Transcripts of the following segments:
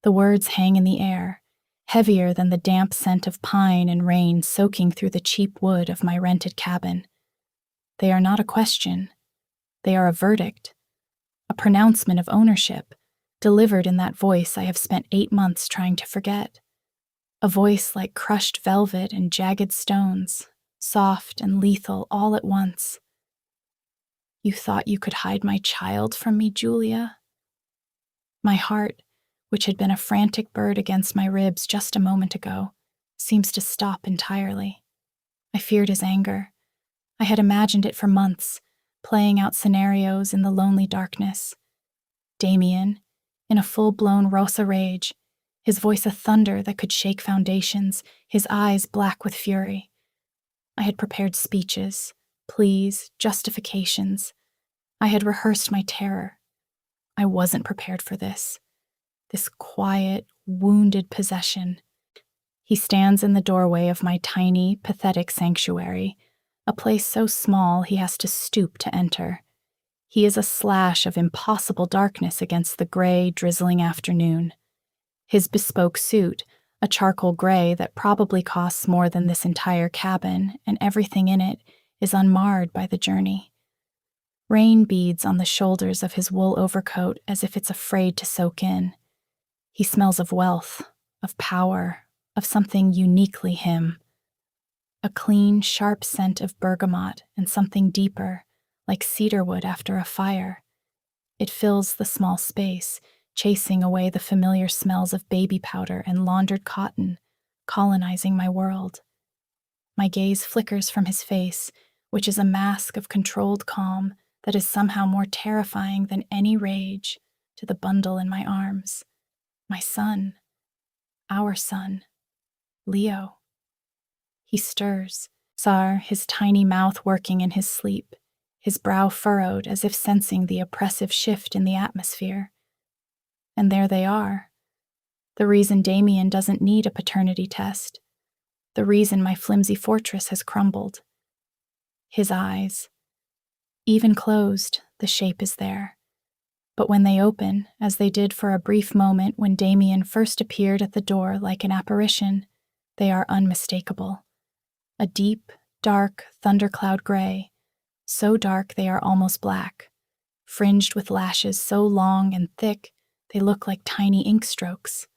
The words hang in the air, heavier than the damp scent of pine and rain soaking through the cheap wood of my rented cabin. They are not a question. They are a verdict, a pronouncement of ownership, delivered in that voice I have spent 8 months trying to forget. A voice like crushed velvet and jagged stones, soft and lethal all at once. You thought you could hide my child from me, Julia? My heart, which had been a frantic bird against my ribs just a moment ago, seems to stop entirely. I feared his anger. I had imagined it for months, playing out scenarios in the lonely darkness. Damian, in a full-blown Rossa rage, his voice a thunder that could shake foundations, his eyes black with fury. I had prepared speeches, pleas, justifications. I had rehearsed my terror. I wasn't prepared for this quiet, wounded possession. He stands in the doorway of my tiny, pathetic sanctuary, a place so small he has to stoop to enter. He is a slash of impossible darkness against the gray, drizzling afternoon. His bespoke suit, a charcoal gray that probably costs more than this entire cabin, and everything in it, is unmarred by the journey. Rain beads on the shoulders of his wool overcoat as if it's afraid to soak in. He smells of wealth, of power, of something uniquely him. A clean, sharp scent of bergamot and something deeper, like cedarwood after a fire. It fills the small space, chasing away the familiar smells of baby powder and laundered cotton, colonizing my world. My gaze flickers from his face, which is a mask of controlled calm that is somehow more terrifying than any rage, to the bundle in my arms. My son. Our son. Leo. He stirs, his tiny mouth working in his sleep, his brow furrowed as if sensing the oppressive shift in the atmosphere. And there they are. The reason Damian doesn't need a paternity test. The reason my flimsy fortress has crumbled. His eyes. Even closed, the shape is there. But when they open, as they did for a brief moment when Damian first appeared at the door like an apparition, they are unmistakable. A deep, dark thundercloud gray, so dark they are almost black, fringed with lashes so long and thick they look like tiny ink strokes.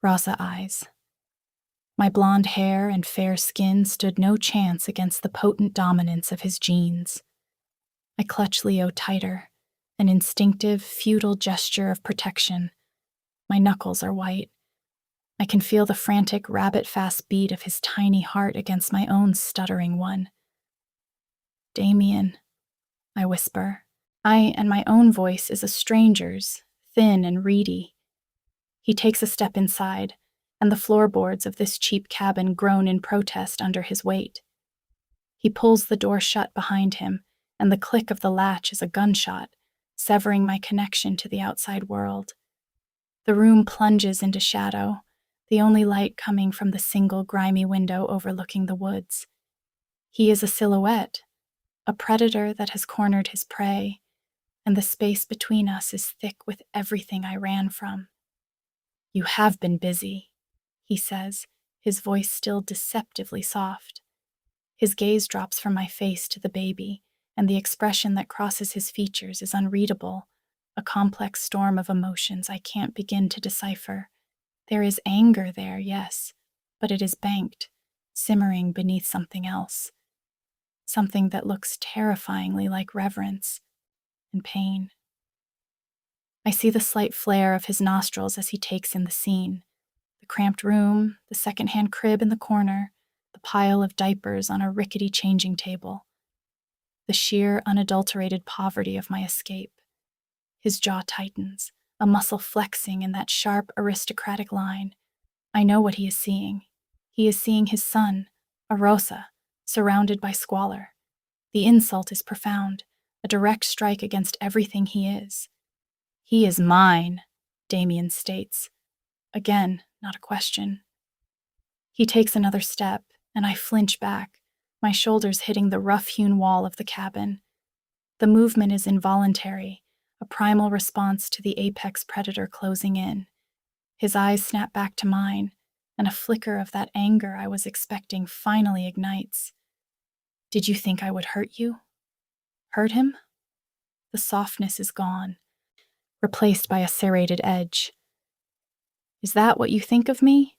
Rossa eyes. My blonde hair and fair skin stood no chance against the potent dominance of his genes. I clutch Leo tighter, an instinctive, futile gesture of protection. My knuckles are white. I can feel the frantic, rabbit-fast beat of his tiny heart against my own stuttering one. Damian, I whisper. And my own voice is a stranger's, thin and reedy. He takes a step inside, and the floorboards of this cheap cabin groan in protest under his weight. He pulls the door shut behind him, and the click of the latch is a gunshot, severing my connection to the outside world. The room plunges into shadow, the only light coming from the single grimy window overlooking the woods. He is a silhouette, a predator that has cornered his prey, and the space between us is thick with everything I ran from. You have been busy, he says, his voice still deceptively soft. His gaze drops from my face to the baby, and the expression that crosses his features is unreadable, a complex storm of emotions I can't begin to decipher. There is anger there, yes, but it is banked, simmering beneath something else. Something that looks terrifyingly like reverence and pain. I see the slight flare of his nostrils as he takes in the scene. The cramped room, the second-hand crib in the corner, the pile of diapers on a rickety changing table. The sheer, unadulterated poverty of my escape. His jaw tightens, a muscle flexing in that sharp, aristocratic line. I know what he is seeing. He is seeing his son, a Rossa, surrounded by squalor. The insult is profound, a direct strike against everything he is. He is mine, Damian states. Again, not a question. He takes another step, and I flinch back, my shoulders hitting the rough-hewn wall of the cabin. The movement is involuntary, a primal response to the apex predator closing in. His eyes snap back to mine, and a flicker of that anger I was expecting finally ignites. Did you think I would hurt you? Hurt him? The softness is gone, replaced by a serrated edge. Is that what you think of me?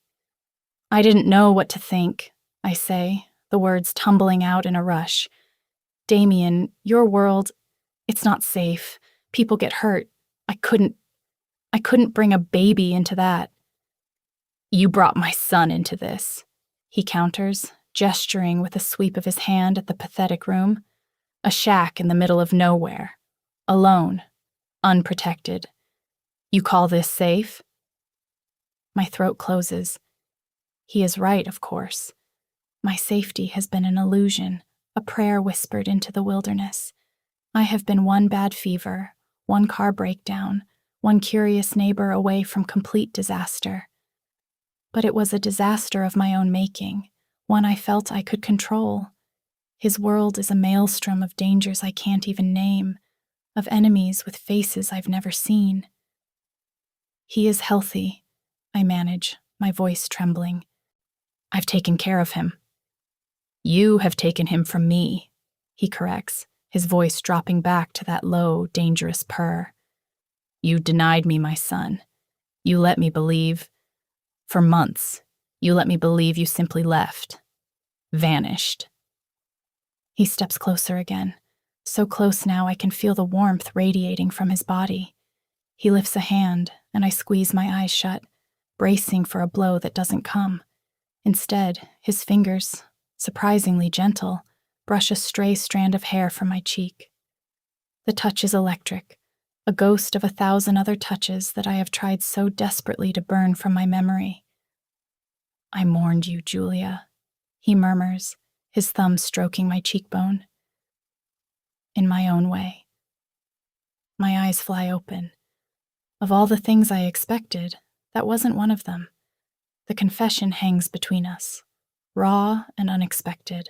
I didn't know what to think, I say, the words tumbling out in a rush. Damian, your world, it's not safe. People get hurt. I couldn't bring a baby into that. You brought my son into this, he counters, gesturing with a sweep of his hand at the pathetic room. A shack in the middle of nowhere. Alone. Unprotected. You call this safe? My throat closes. He is right, of course. My safety has been an illusion, a prayer whispered into the wilderness. I have been one bad fever, one car breakdown, one curious neighbor away from complete disaster. But it was a disaster of my own making, one I felt I could control. His world is a maelstrom of dangers I can't even name, of enemies with faces I've never seen. He is healthy, I manage, my voice trembling. I've taken care of him. You have taken him from me, he corrects, his voice dropping back to that low, dangerous purr. You denied me my son. You let me believe. For months, you let me believe you simply left. Vanished. He steps closer again, so close now I can feel the warmth radiating from his body. He lifts a hand, and I squeeze my eyes shut, bracing for a blow that doesn't come. Instead, his fingers, surprisingly gentle, brush a stray strand of hair from my cheek. The touch is electric, a ghost of 1,000 other touches that I have tried so desperately to burn from my memory. I mourned you, Julia, he murmurs, his thumb stroking my cheekbone. In my own way. My eyes fly open. Of all the things I expected, that wasn't one of them. The confession hangs between us, raw and unexpected.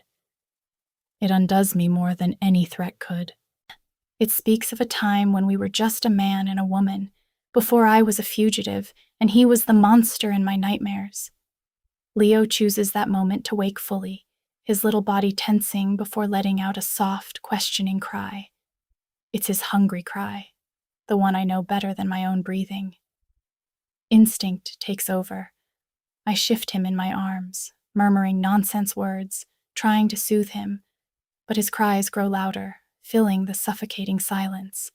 It undoes me more than any threat could. It speaks of a time when we were just a man and a woman, before I was a fugitive and he was the monster in my nightmares. Leo chooses that moment to wake fully, his little body tensing before letting out a soft, questioning cry. It's his hungry cry, the one I know better than my own breathing. Instinct takes over. I shift him in my arms, murmuring nonsense words, trying to soothe him, but his cries grow louder, filling the suffocating silence.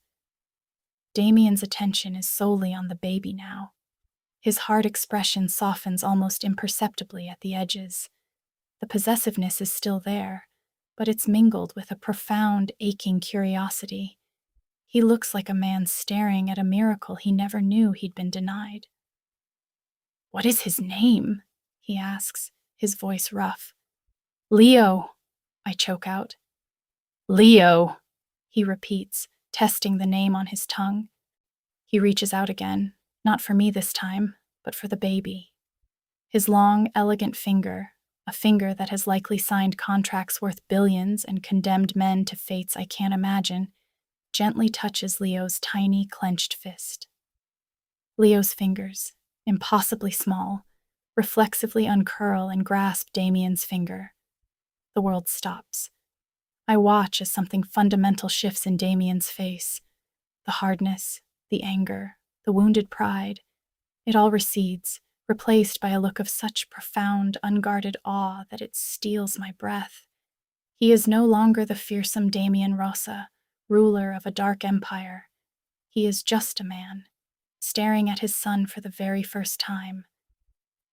Damian's attention is solely on the baby now. His hard expression softens almost imperceptibly at the edges. The possessiveness is still there, but it's mingled with a profound, aching curiosity. He looks like a man staring at a miracle he never knew he'd been denied. What is his name? He asks, his voice rough. Leo, I choke out. Leo, he repeats, testing the name on his tongue. He reaches out again, not for me this time, but for the baby. His long, elegant finger, a finger that has likely signed contracts worth billions and condemned men to fates I can't imagine, gently touches Leo's tiny, clenched fist. Leo's fingers, impossibly small, reflexively uncurl and grasp Damian's finger. The world stops. I watch as something fundamental shifts in Damian's face. The hardness, the anger, the wounded pride. It all recedes, replaced by a look of such profound, unguarded awe that it steals my breath. He is no longer the fearsome Damian Rossa, ruler of a dark empire. He is just a man, staring at his son for the very first time.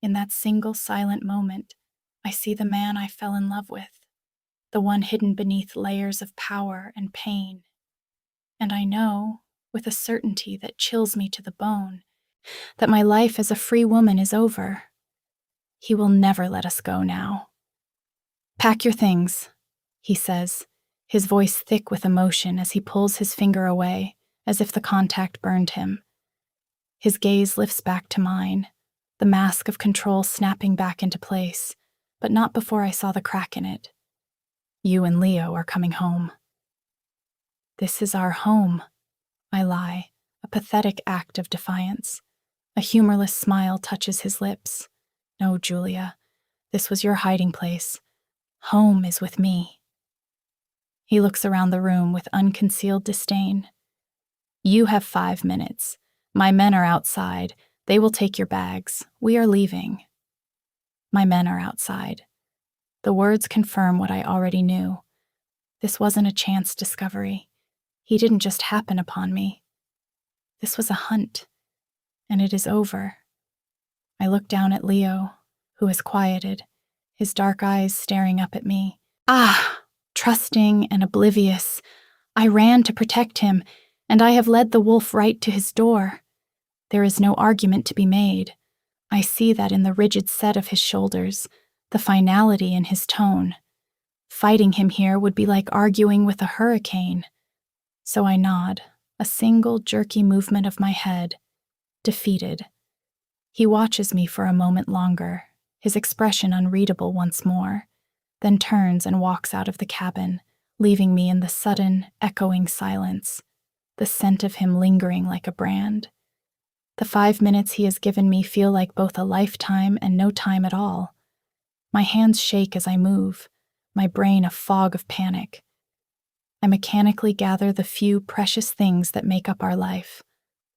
In that single silent moment, I see the man I fell in love with, the one hidden beneath layers of power and pain. And I know, with a certainty that chills me to the bone, that my life as a free woman is over. He will never let us go now. Pack your things, he says, his voice thick with emotion as he pulls his finger away, as if the contact burned him. His gaze lifts back to mine, the mask of control snapping back into place, but not before I saw the crack in it. You and Leo are coming home. This is our home, I lie, a pathetic act of defiance. A humorless smile touches his lips. No, Julia, this was your hiding place. Home is with me. He looks around the room with unconcealed disdain. You have 5 minutes. My men are outside. They will take your bags. We are leaving. My men are outside. The words confirm what I already knew. This wasn't a chance discovery. He didn't just happen upon me. This was a hunt, and it is over. I look down at Leo, who is quieted, his dark eyes staring up at me. Trusting and oblivious, I ran to protect him, and I have led the wolf right to his door. There is no argument to be made. I see that in the rigid set of his shoulders, the finality in his tone. Fighting him here would be like arguing with a hurricane. So I nod, a single jerky movement of my head. Defeated. He watches me for a moment longer, his expression unreadable once more, then turns and walks out of the cabin, leaving me in the sudden, echoing silence, the scent of him lingering like a brand. The 5 minutes he has given me feel like both a lifetime and no time at all. My hands shake as I move, my brain a fog of panic. I mechanically gather the few precious things that make up our life: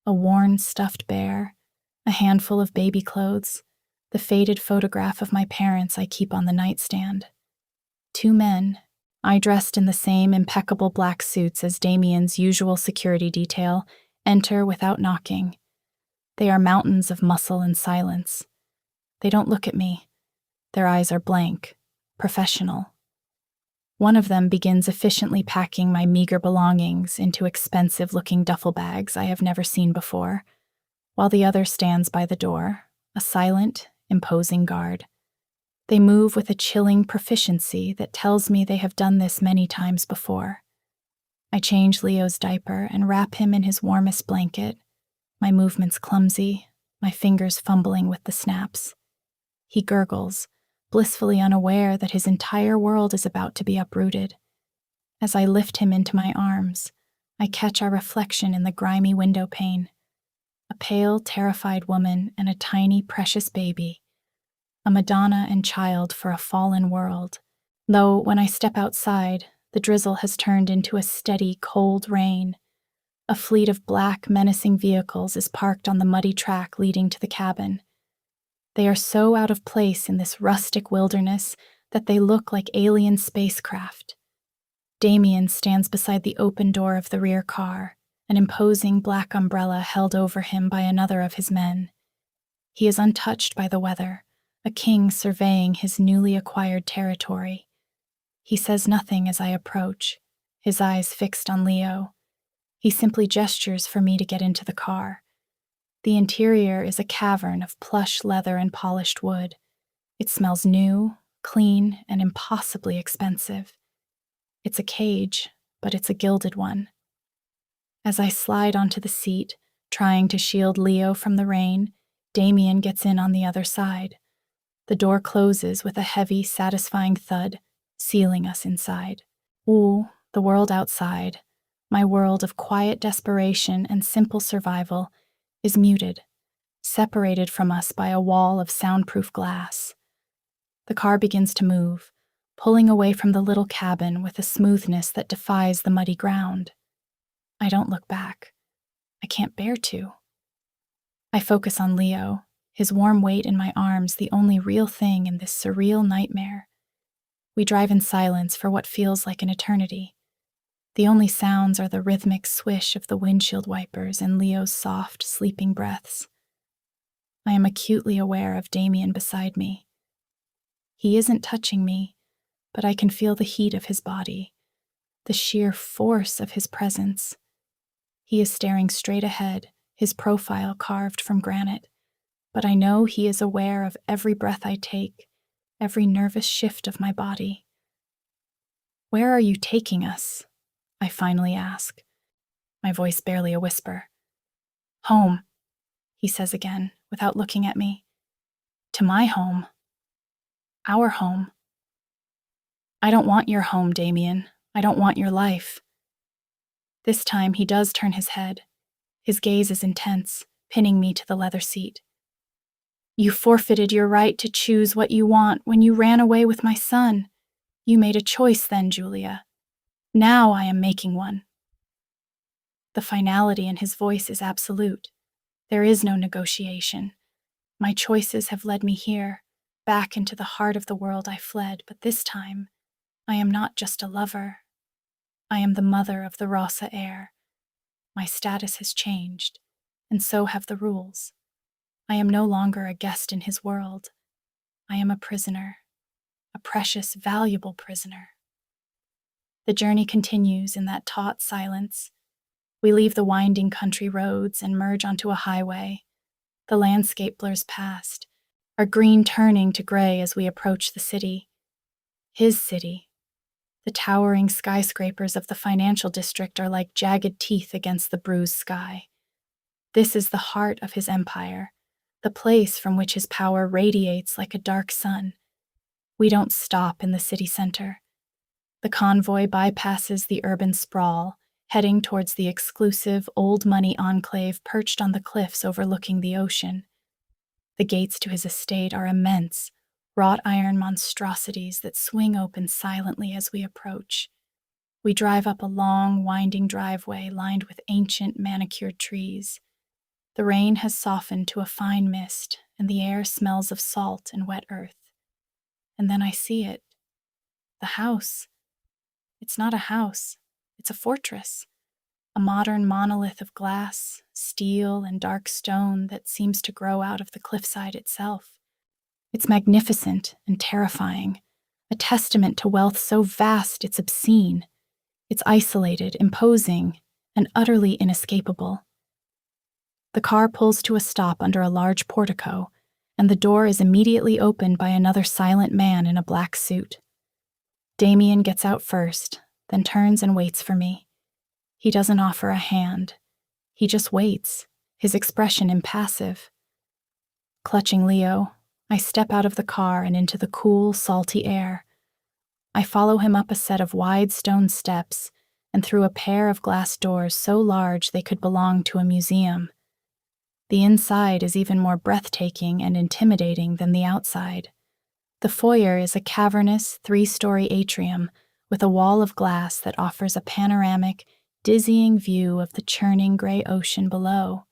a worn stuffed bear, a handful of baby clothes, the faded photograph of my parents I keep on the nightstand. 2 men, I dressed in the same impeccable black suits as Damian's usual security detail, enter without knocking. They are mountains of muscle and silence. They don't look at me. Their eyes are blank, professional. One of them begins efficiently packing my meager belongings into expensive-looking duffel bags I have never seen before, while the other stands by the door, a silent, imposing guard. They move with a chilling proficiency that tells me they have done this many times before. I change Leo's diaper and wrap him in his warmest blanket, my movements clumsy, my fingers fumbling with the snaps. He gurgles, blissfully unaware that his entire world is about to be uprooted. As I lift him into my arms, I catch our reflection in the grimy window pane. A pale, terrified woman and a tiny, precious baby. A Madonna and child for a fallen world. Though when I step outside, the drizzle has turned into a steady, cold rain. A fleet of black, menacing vehicles is parked on the muddy track leading to the cabin. They are so out of place in this rustic wilderness that they look like alien spacecraft. Damian stands beside the open door of the rear car, an imposing black umbrella held over him by another of his men. He is untouched by the weather, a king surveying his newly acquired territory. He says nothing as I approach, his eyes fixed on Leo. He simply gestures for me to get into the car. The interior is a cavern of plush leather and polished wood. It smells new, clean, and impossibly expensive. It's a cage, but it's a gilded one. As I slide onto the seat, trying to shield Leo from the rain, Damian gets in on the other side. The door closes with a heavy, satisfying thud, sealing us inside. Ooh, the world outside, my world of quiet desperation and simple survival, is muted, separated from us by a wall of soundproof glass. The car begins to move, pulling away from the little cabin with a smoothness that defies the muddy ground. I don't look back. I can't bear to. I focus on Leo, his warm weight in my arms the only real thing in this surreal nightmare. We drive in silence for what feels like an eternity. The only sounds are the rhythmic swish of the windshield wipers and Leo's soft, sleeping breaths. I am acutely aware of Damian beside me. He isn't touching me, but I can feel the heat of his body, the sheer force of his presence. He is staring straight ahead, his profile carved from granite, but I know he is aware of every breath I take, every nervous shift of my body. "Where are you taking us?" I finally ask, my voice barely a whisper. "Home," he says again, without looking at me. "To my home. Our home." "I don't want your home, Damian. I don't want your life." This time he does turn his head. His gaze is intense, pinning me to the leather seat. You forfeited your right to choose what you want when you ran away with my son. You made a choice then, Julia. Now I am making one. The finality in his voice is absolute. There is no negotiation. My choices have led me here, back into the heart of the world I fled, but this time, I am not just a lover. I am the mother of the Rossa heir. My status has changed, and so have the rules. I am no longer a guest in his world. I am a prisoner, a precious, valuable prisoner. The journey continues in that taut silence. We leave the winding country roads and merge onto a highway. The landscape blurs past, our green turning to gray as we approach the city. His city. The towering skyscrapers of the financial district are like jagged teeth against the bruised sky. This is the heart of his empire, the place from which his power radiates like a dark sun. We don't stop in the city center. The convoy bypasses the urban sprawl, heading towards the exclusive, old-money enclave perched on the cliffs overlooking the ocean. The gates to his estate are immense, wrought iron monstrosities that swing open silently as we approach. We drive up a long, winding driveway lined with ancient, manicured trees. The rain has softened to a fine mist, and the air smells of salt and wet earth. And then I see it. The house. It's not a house. It's a fortress. A modern monolith of glass, steel, and dark stone that seems to grow out of the cliffside itself. It's magnificent and terrifying, a testament to wealth so vast it's obscene. It's isolated, imposing, and utterly inescapable. The car pulls to a stop under a large portico, and the door is immediately opened by another silent man in a black suit. Damian gets out first, then turns and waits for me. He doesn't offer a hand. He just waits, his expression impassive. Clutching Leo, I step out of the car and into the cool, salty air. I follow him up a set of wide stone steps and through a pair of glass doors so large they could belong to a museum. The inside is even more breathtaking and intimidating than the outside. The foyer is a cavernous, 3-story atrium with a wall of glass that offers a panoramic, dizzying view of the churning gray ocean below.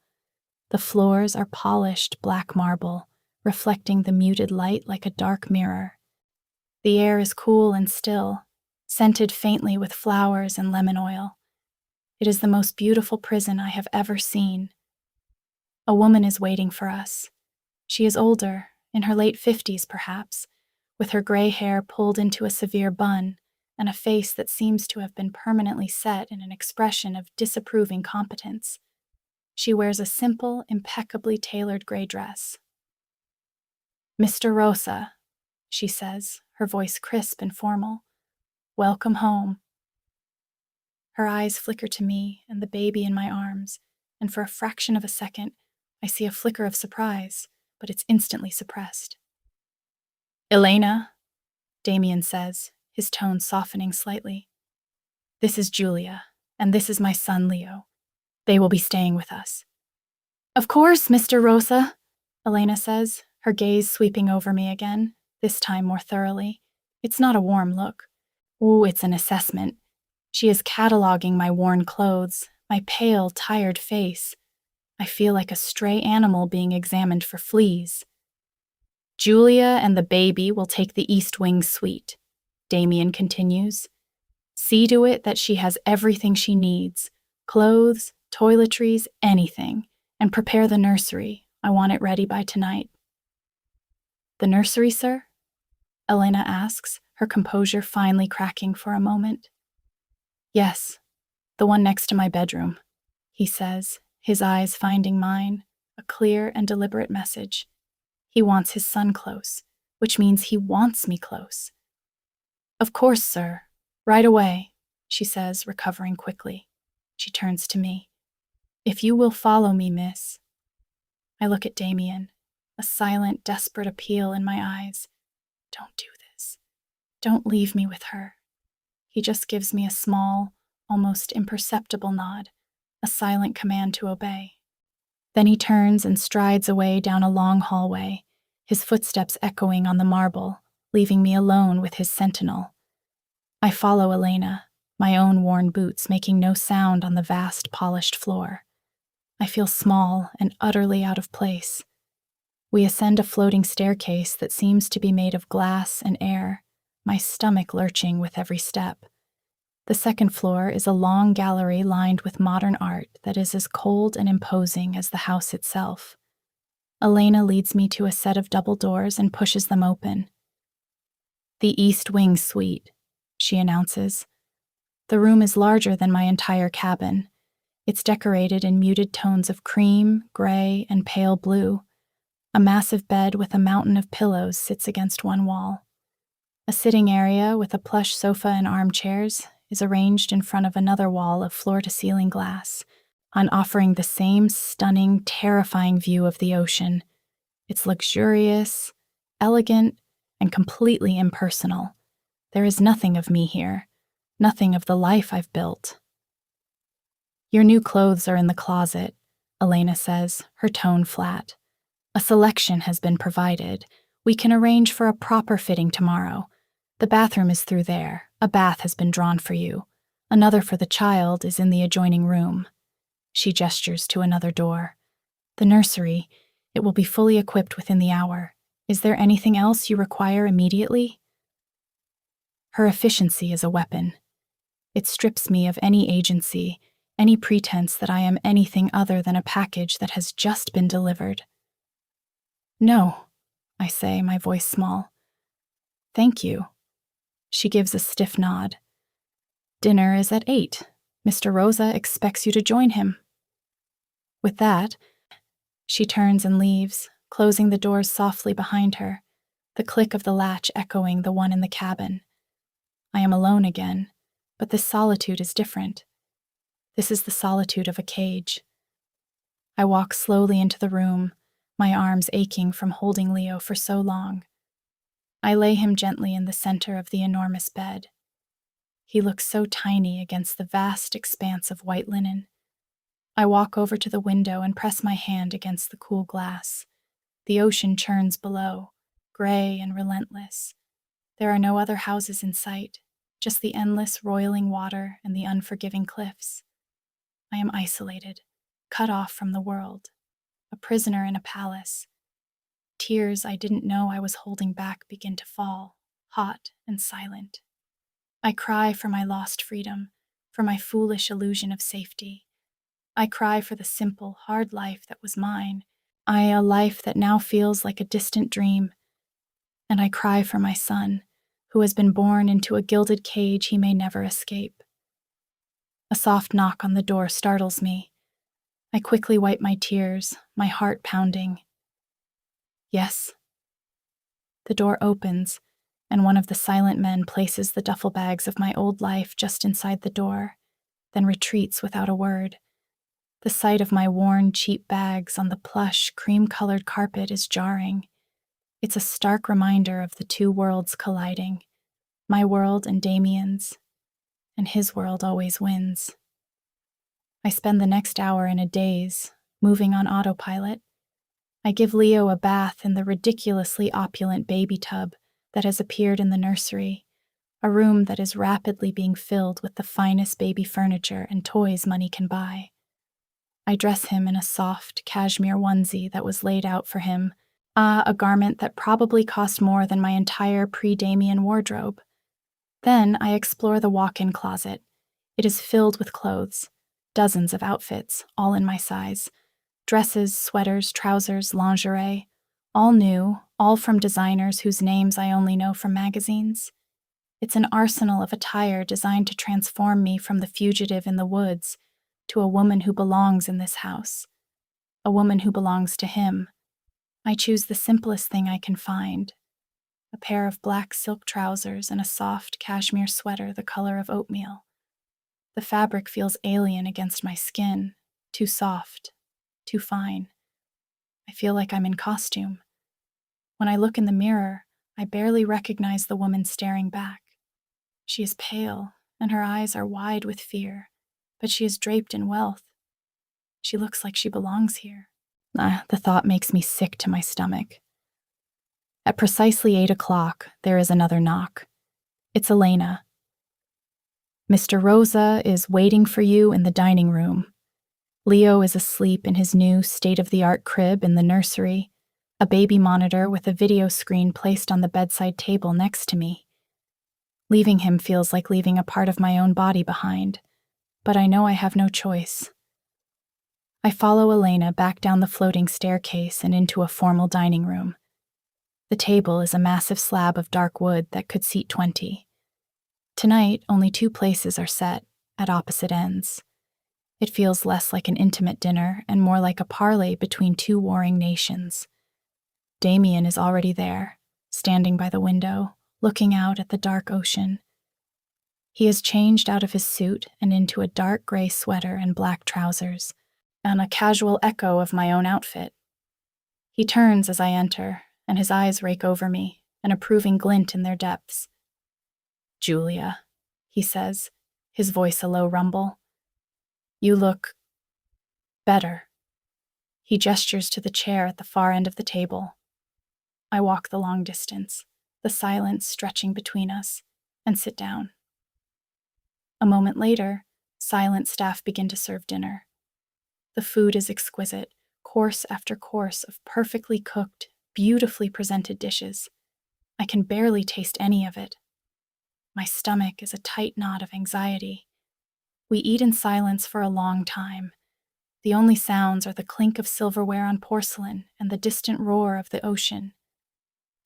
The floors are polished black marble, reflecting the muted light like a dark mirror. The air is cool and still, scented faintly with flowers and lemon oil. It is the most beautiful prison I have ever seen. A woman is waiting for us. She is older, in her late 50s perhaps, with her gray hair pulled into a severe bun and a face that seems to have been permanently set in an expression of disapproving competence. She wears a simple, impeccably tailored gray dress. "Mr. Rossa," she says, her voice crisp and formal. "Welcome home." Her eyes flicker to me and the baby in my arms, and for a fraction of a second, I see a flicker of surprise, but it's instantly suppressed. "Elena," Damian says, his tone softening slightly. "This is Julia, and this is my son Leo. They will be staying with us." "Of course, Mr. Rossa," Elena says, her gaze sweeping over me again, this time more thoroughly. It's not a warm look. Ooh, it's an assessment. She is cataloging my worn clothes, my pale, tired face. I feel like a stray animal being examined for fleas. "Julia and the baby will take the East Wing suite," Damian continues. "See to it that she has everything she needs, clothes, toiletries, anything, and prepare the nursery. I want it ready by tonight." "The nursery, sir?" Elena asks, her composure finally cracking for a moment. "Yes, the one next to my bedroom," he says, his eyes finding mine, a clear and deliberate message. He wants his son close, which means he wants me close. "Of course, sir. Right away," she says, recovering quickly. She turns to me. "If you will follow me, miss." I look at Damian, a silent, desperate appeal in my eyes. Don't do this. Don't leave me with her. He just gives me a small, almost imperceptible nod, a silent command to obey. Then he turns and strides away down a long hallway, his footsteps echoing on the marble, leaving me alone with his sentinel. I follow Elena, my own worn boots making no sound on the vast polished floor. I feel small and utterly out of place. We ascend a floating staircase that seems to be made of glass and air, my stomach lurching with every step. The second floor is a long gallery lined with modern art that is as cold and imposing as the house itself. Elena leads me to a set of double doors and pushes them open. "The East Wing Suite," she announces. The room is larger than my entire cabin. It's decorated in muted tones of cream, gray, and pale blue. A massive bed with a mountain of pillows sits against one wall. A sitting area with a plush sofa and armchairs is arranged in front of another wall of floor-to-ceiling glass, offering the same stunning, terrifying view of the ocean. It's luxurious, elegant, and completely impersonal. There is nothing of me here, nothing of the life I've built. "Your new clothes are in the closet," Elena says, her tone flat. "A selection has been provided. We can arrange for a proper fitting tomorrow. The bathroom is through there. A bath has been drawn for you. Another for the child is in the adjoining room." She gestures to another door. "The nursery. It will be fully equipped within the hour. Is there anything else you require immediately?" Her efficiency is a weapon. It strips me of any agency, any pretense that I am anything other than a package that has just been delivered. "No," I say, my voice small. "Thank you." She gives a stiff nod. "Dinner is at 8. Mr. Rossa expects you to join him." With that, she turns and leaves, closing the doors softly behind her, the click of the latch echoing the one in the cabin. I am alone again, but this solitude is different. This is the solitude of a cage. I walk slowly into the room, my arms aching from holding Leo for so long. I lay him gently in the center of the enormous bed. He looks so tiny against the vast expanse of white linen. I walk over to the window and press my hand against the cool glass. The ocean churns below, gray and relentless. There are no other houses in sight, just the endless roiling water and the unforgiving cliffs. I am isolated, cut off from the world, a prisoner in a palace. Tears I didn't know I was holding back begin to fall, hot and silent. I cry for my lost freedom, for my foolish illusion of safety. I cry for the simple, hard life that was mine, a life that now feels like a distant dream. And I cry for my son, who has been born into a gilded cage he may never escape. A soft knock on the door startles me. I quickly wipe my tears, my heart pounding. "Yes." The door opens, and one of the silent men places the duffel bags of my old life just inside the door, then retreats without a word. The sight of my worn, cheap bags on the plush, cream-colored carpet is jarring. It's a stark reminder of the two worlds colliding, my world and Damian's, and his world always wins. I spend the next hour in a daze, moving on autopilot. I give Leo a bath in the ridiculously opulent baby tub that has appeared in the nursery, a room that is rapidly being filled with the finest baby furniture and toys money can buy. I dress him in a soft cashmere onesie that was laid out for him, a garment that probably cost more than my entire pre-Damian wardrobe. Then I explore the walk-in closet. It is filled with clothes, dozens of outfits, all in my size. Dresses, sweaters, trousers, lingerie, all new, all from designers whose names I only know from magazines. It's an arsenal of attire designed to transform me from the fugitive in the woods to a woman who belongs in this house, a woman who belongs to him. I choose the simplest thing I can find, a pair of black silk trousers and a soft cashmere sweater the color of oatmeal. The fabric feels alien against my skin, too soft, too fine. I feel like I'm in costume. When I look in the mirror, I barely recognize the woman staring back. She is pale, and her eyes are wide with fear, but she is draped in wealth. She looks like she belongs here. The thought makes me sick to my stomach. At precisely 8 o'clock, there is another knock. It's Elena. "Mr. Rosa is waiting for you in the dining room." Leo is asleep in his new state-of-the-art crib in the nursery, a baby monitor with a video screen placed on the bedside table next to me. Leaving him feels like leaving a part of my own body behind, but I know I have no choice. I follow Elena back down the floating staircase and into a formal dining room. The table is a massive slab of dark wood that could seat 20. Tonight, only 2 places are set, at opposite ends. It feels less like an intimate dinner and more like a parley between 2 warring nations. Damian is already there, standing by the window, looking out at the dark ocean. He has changed out of his suit and into a dark gray sweater and black trousers, and a casual echo of my own outfit. He turns as I enter, and his eyes rake over me, an approving glint in their depths. "Julia," he says, his voice a low rumble. "You look better." He gestures to the chair at the far end of the table. I walk the long distance, the silence stretching between us, and sit down. A moment later, silent staff begin to serve dinner. The food is exquisite, course after course of perfectly cooked, beautifully presented dishes. I can barely taste any of it. My stomach is a tight knot of anxiety. We eat in silence for a long time. The only sounds are the clink of silverware on porcelain and the distant roar of the ocean.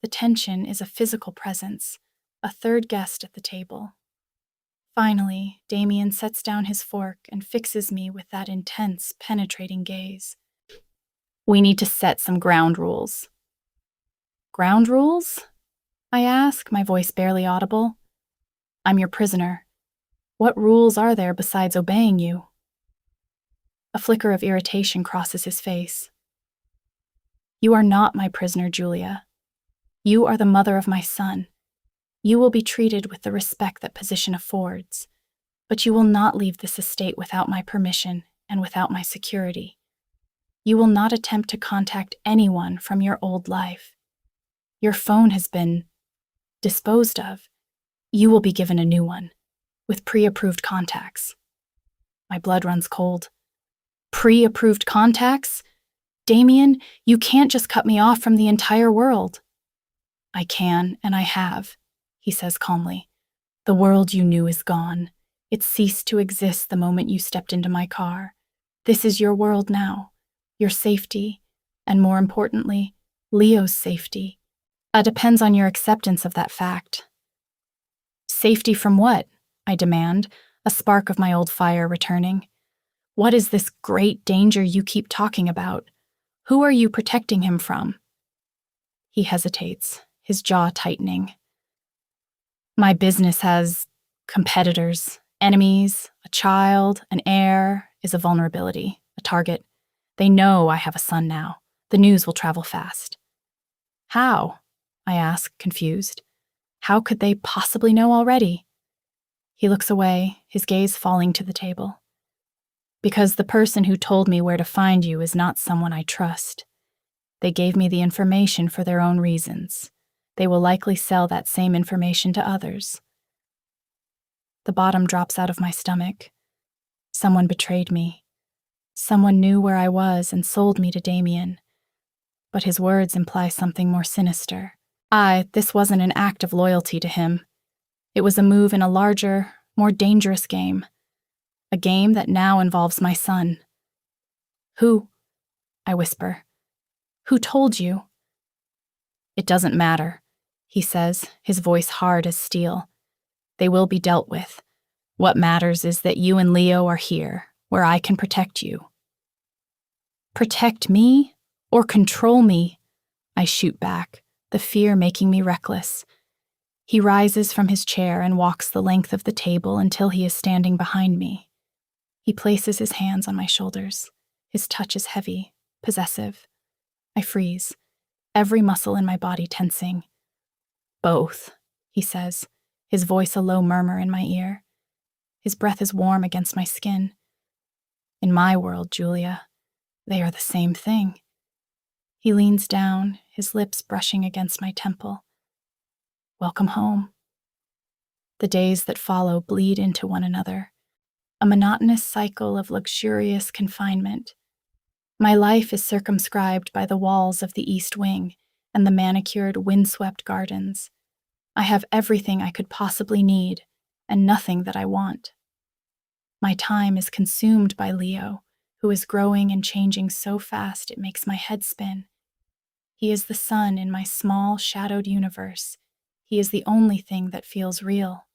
The tension is a physical presence, a third guest at the table. Finally, Damian sets down his fork and fixes me with that intense, penetrating gaze. "We need to set some ground rules." "Ground rules?" I ask, my voice barely audible. "I'm your prisoner. What rules are there besides obeying you?" A flicker of irritation crosses his face. "You are not my prisoner, Julia. You are the mother of my son. You will be treated with the respect that position affords, but you will not leave this estate without my permission and without my security. You will not attempt to contact anyone from your old life. Your phone has been disposed of. You will be given a new one, with pre-approved contacts." My blood runs cold. "Pre-approved contacts? Damian, you can't just cut me off from the entire world." "I can, and I have," he says calmly. "The world you knew is gone. It ceased to exist the moment you stepped into my car. This is your world now. Your safety, and more importantly, Leo's safety, depends on your acceptance of that fact." "Safety from what?" I demand, a spark of my old fire returning. "What is this great danger you keep talking about? Who are you protecting him from?" He hesitates, his jaw tightening. "My business has competitors, enemies, a child, an heir is a vulnerability, a target. They know I have a son now. The news will travel fast." "How?" I ask, confused. "How could they possibly know already?" He looks away, his gaze falling to the table. "Because the person who told me where to find you is not someone I trust. They gave me the information for their own reasons. They will likely sell that same information to others." The bottom drops out of my stomach. Someone betrayed me. Someone knew where I was and sold me to Damian. But his words imply something more sinister. This wasn't an act of loyalty to him. It was a move in a larger, more dangerous game. A game that now involves my son. "Who?" I whisper. "Who told you?" "It doesn't matter," he says, his voice hard as steel. "They will be dealt with. What matters is that you and Leo are here, where I can protect you." "Protect me? Or control me?" I shoot back, the fear making me reckless. He rises from his chair and walks the length of the table until he is standing behind me. He places his hands on my shoulders. His touch is heavy, possessive. I freeze, every muscle in my body tensing. "Both," he says, his voice a low murmur in my ear. His breath is warm against my skin. "In my world, Julia, they are the same thing. He leans down, his lips brushing against my temple. Welcome home. The days that follow bleed into one another, a monotonous cycle of luxurious confinement. My life is circumscribed by the walls of the East Wing and the manicured, windswept gardens. I have everything I could possibly need, and nothing that I want. My time is consumed by Leo, who is growing and changing so fast it makes my head spin. He is the sun in my small, shadowed universe. He is the only thing that feels real.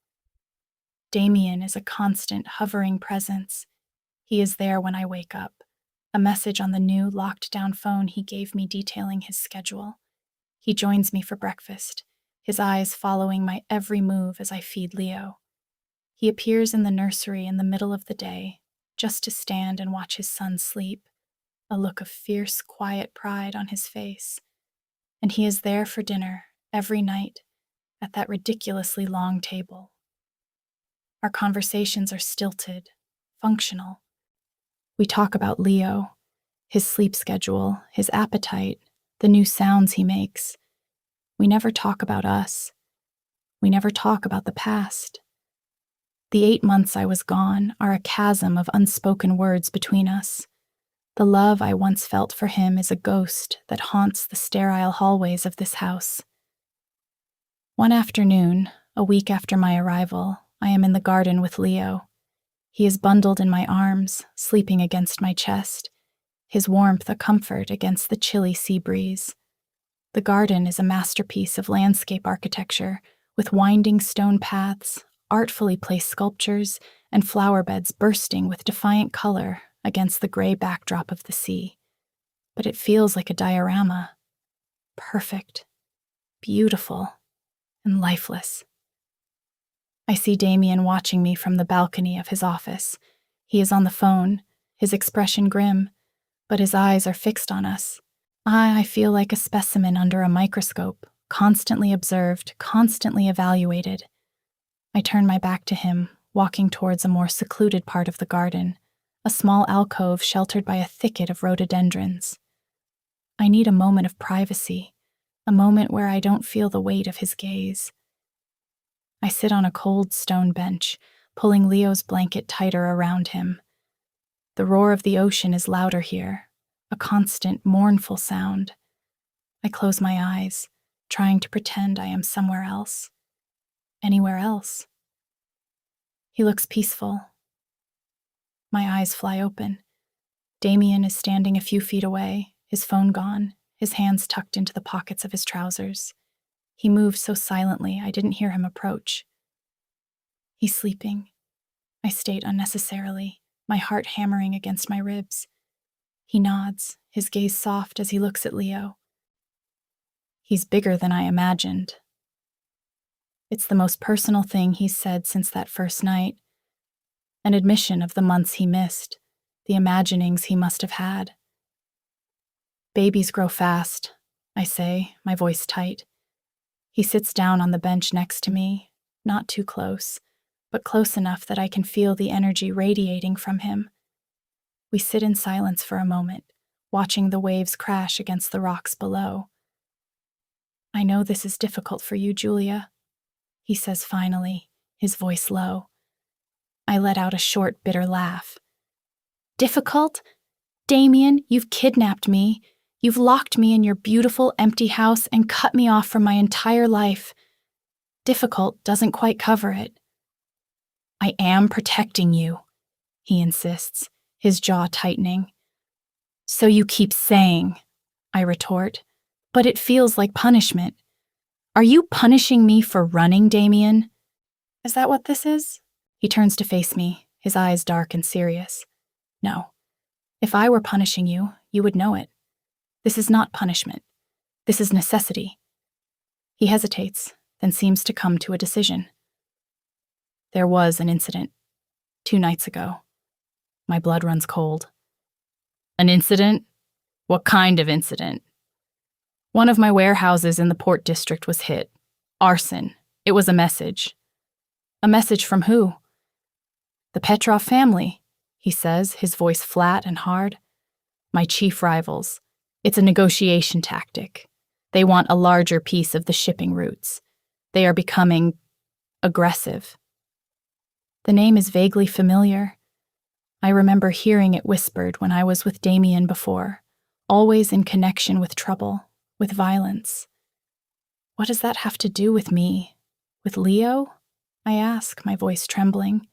Damian is a constant, hovering presence. He is there when I wake up, a message on the new, locked-down phone he gave me detailing his schedule. He joins me for breakfast, his eyes following my every move as I feed Leo. He appears in the nursery in the middle of the day, just to stand and watch his son sleep, a look of fierce, quiet pride on his face. And he is there for dinner, every night, at that ridiculously long table. Our conversations are stilted, functional. We talk about Leo, his sleep schedule, his appetite, the new sounds he makes. We never talk about us. We never talk about the past. The 8 months I was gone are a chasm of unspoken words between us. The love I once felt for him is a ghost that haunts the sterile hallways of this house. One afternoon, a week after my arrival, I am in the garden with Leo. He is bundled in my arms, sleeping against my chest, his warmth a comfort against the chilly sea breeze. The garden is a masterpiece of landscape architecture, with winding stone paths, artfully placed sculptures, and flower beds bursting with defiant color against the gray backdrop of the sea. But it feels like a diorama. Perfect, beautiful, and lifeless. I see Damian watching me from the balcony of his office. He is on the phone, his expression grim, but his eyes are fixed on us. I feel like a specimen under a microscope, constantly observed, constantly evaluated. I turn my back to him, walking towards a more secluded part of the garden, a small alcove sheltered by a thicket of rhododendrons. I need a moment of privacy, a moment where I don't feel the weight of his gaze. I sit on a cold stone bench, pulling Leo's blanket tighter around him. The roar of the ocean is louder here, a constant, mournful sound. I close my eyes, trying to pretend I am somewhere else. Anywhere else. He looks peaceful. My eyes fly open. Damian is standing a few feet away, his phone gone, his hands tucked into the pockets of his trousers. He moves so silently I didn't hear him approach. He's sleeping, I state unnecessarily, my heart hammering against my ribs. He nods, his gaze soft as he looks at Leo. He's bigger than I imagined. It's the most personal thing he's said since that first night. An admission of the months he missed, the imaginings he must have had. Babies grow fast, I say, my voice tight. He sits down on the bench next to me, not too close, but close enough that I can feel the energy radiating from him. We sit in silence for a moment, watching the waves crash against the rocks below. I know this is difficult for you, Julia, he says finally, his voice low. I let out a short, bitter laugh. Difficult? Damian, you've kidnapped me. You've locked me in your beautiful, empty house and cut me off from my entire life. Difficult doesn't quite cover it. I am protecting you, he insists, his jaw tightening. So you keep saying, I retort, but it feels like punishment. Are you punishing me for running, Damian? Is that what this is? He turns to face me, his eyes dark and serious. No. If I were punishing you, you would know it. This is not punishment. This is necessity. He hesitates, then seems to come to a decision. There was an incident 2 nights ago. My blood runs cold. An incident? What kind of incident? One of my warehouses in the Port District was hit. Arson. It was a message. A message from who? The Petrov family, he says, his voice flat and hard. My chief rivals. It's a negotiation tactic. They want a larger piece of the shipping routes. They are becoming aggressive. The name is vaguely familiar. I remember hearing it whispered when I was with Damian before, always in connection with trouble, with violence. What does that have to do with me? With Leo? I ask, my voice trembling.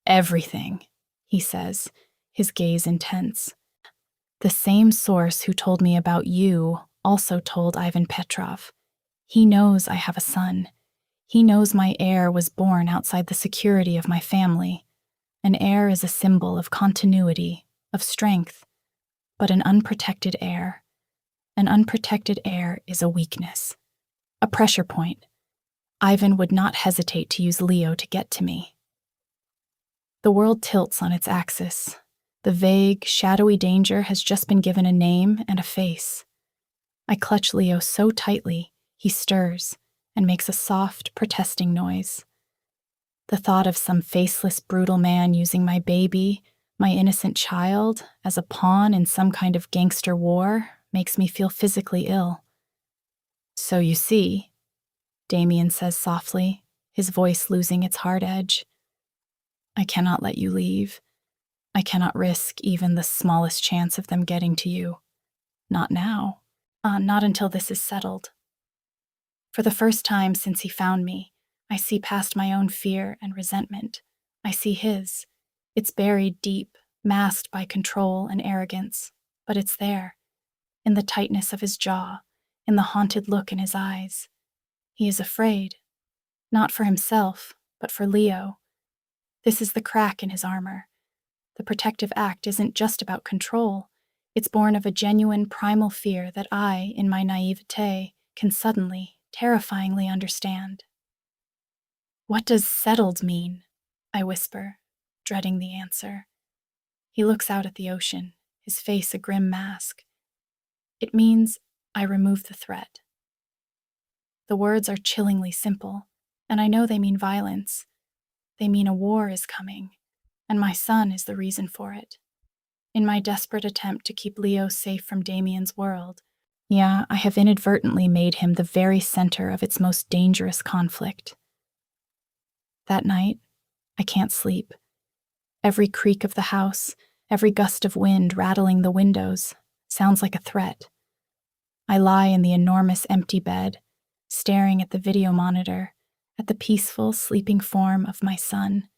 Everything, he says, his gaze intense. The same source who told me about you also told Ivan Petrov. He knows I have a son. He knows my heir was born outside the security of my family. An heir is a symbol of continuity, of strength, but an unprotected heir is a weakness, a pressure point. Ivan would not hesitate to use Leo to get to me. The world tilts on its axis. The vague, shadowy danger has just been given a name and a face. I clutch Leo so tightly, he stirs and makes a soft, protesting noise. The thought of some faceless, brutal man using my baby, my innocent child, as a pawn in some kind of gangster war makes me feel physically ill. So you see, Damian says softly, his voice losing its hard edge, I cannot let you leave. I cannot risk even the smallest chance of them getting to you. Not now. Not until this is settled. For the first time since he found me, I see past my own fear and resentment. I see his. It's buried deep, masked by control and arrogance, but it's there, in the tightness of his jaw, in the haunted look in his eyes. He is afraid, not for himself, but for Leo. This is the crack in his armor. The protective act isn't just about control. It's born of a genuine primal fear that I, in my naivete, can suddenly, terrifyingly understand. What does settled mean? I whisper, dreading the answer. He looks out at the ocean, his face a grim mask. It means I remove the threat. The words are chillingly simple, and I know they mean violence. They mean a war is coming, and my son is the reason for it. In my desperate attempt to keep Leo safe from Damian's world, I have inadvertently made him the very center of its most dangerous conflict. That night, I can't sleep. Every creak of the house, every gust of wind rattling the windows, sounds like a threat. I lie in the enormous empty bed, staring at the video monitor, at the peaceful, sleeping form of my son.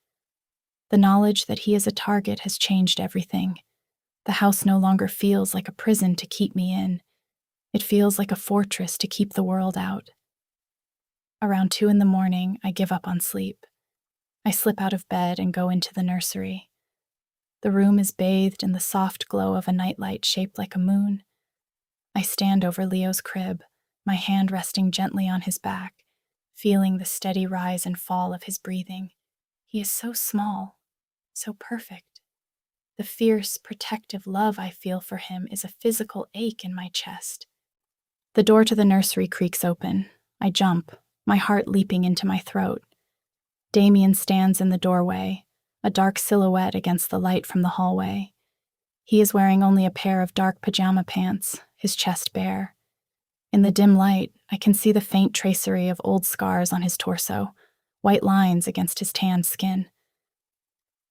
The knowledge that he is a target has changed everything. The house no longer feels like a prison to keep me in. It feels like a fortress to keep the world out. Around 2 a.m, I give up on sleep. I slip out of bed and go into the nursery. The room is bathed in the soft glow of a nightlight shaped like a moon. I stand over Leo's crib, my hand resting gently on his back, feeling the steady rise and fall of his breathing. He is so small, so perfect. The fierce, protective love I feel for him is a physical ache in my chest. The door to the nursery creaks open. I jump, my heart leaping into my throat. Damian stands in the doorway, a dark silhouette against the light from the hallway. He is wearing only a pair of dark pajama pants, his chest bare. In the dim light, I can see the faint tracery of old scars on his torso, white lines against his tanned skin.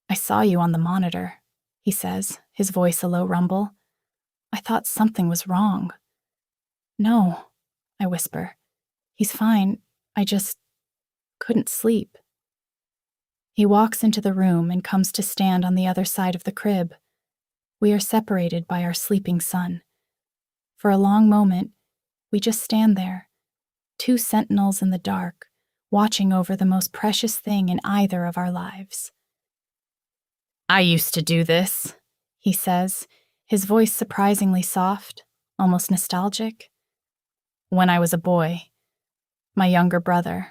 I saw you on the monitor, he says, his voice a low rumble. I thought something was wrong. No, I whisper. He's fine. I just couldn't sleep. He walks into the room and comes to stand on the other side of the crib. We are separated by our sleeping son. For a long moment, we just stand there, 2 sentinels in the dark, watching over the most precious thing in either of our lives. I used to do this, he says, his voice surprisingly soft, almost nostalgic. When I was a boy, my younger brother,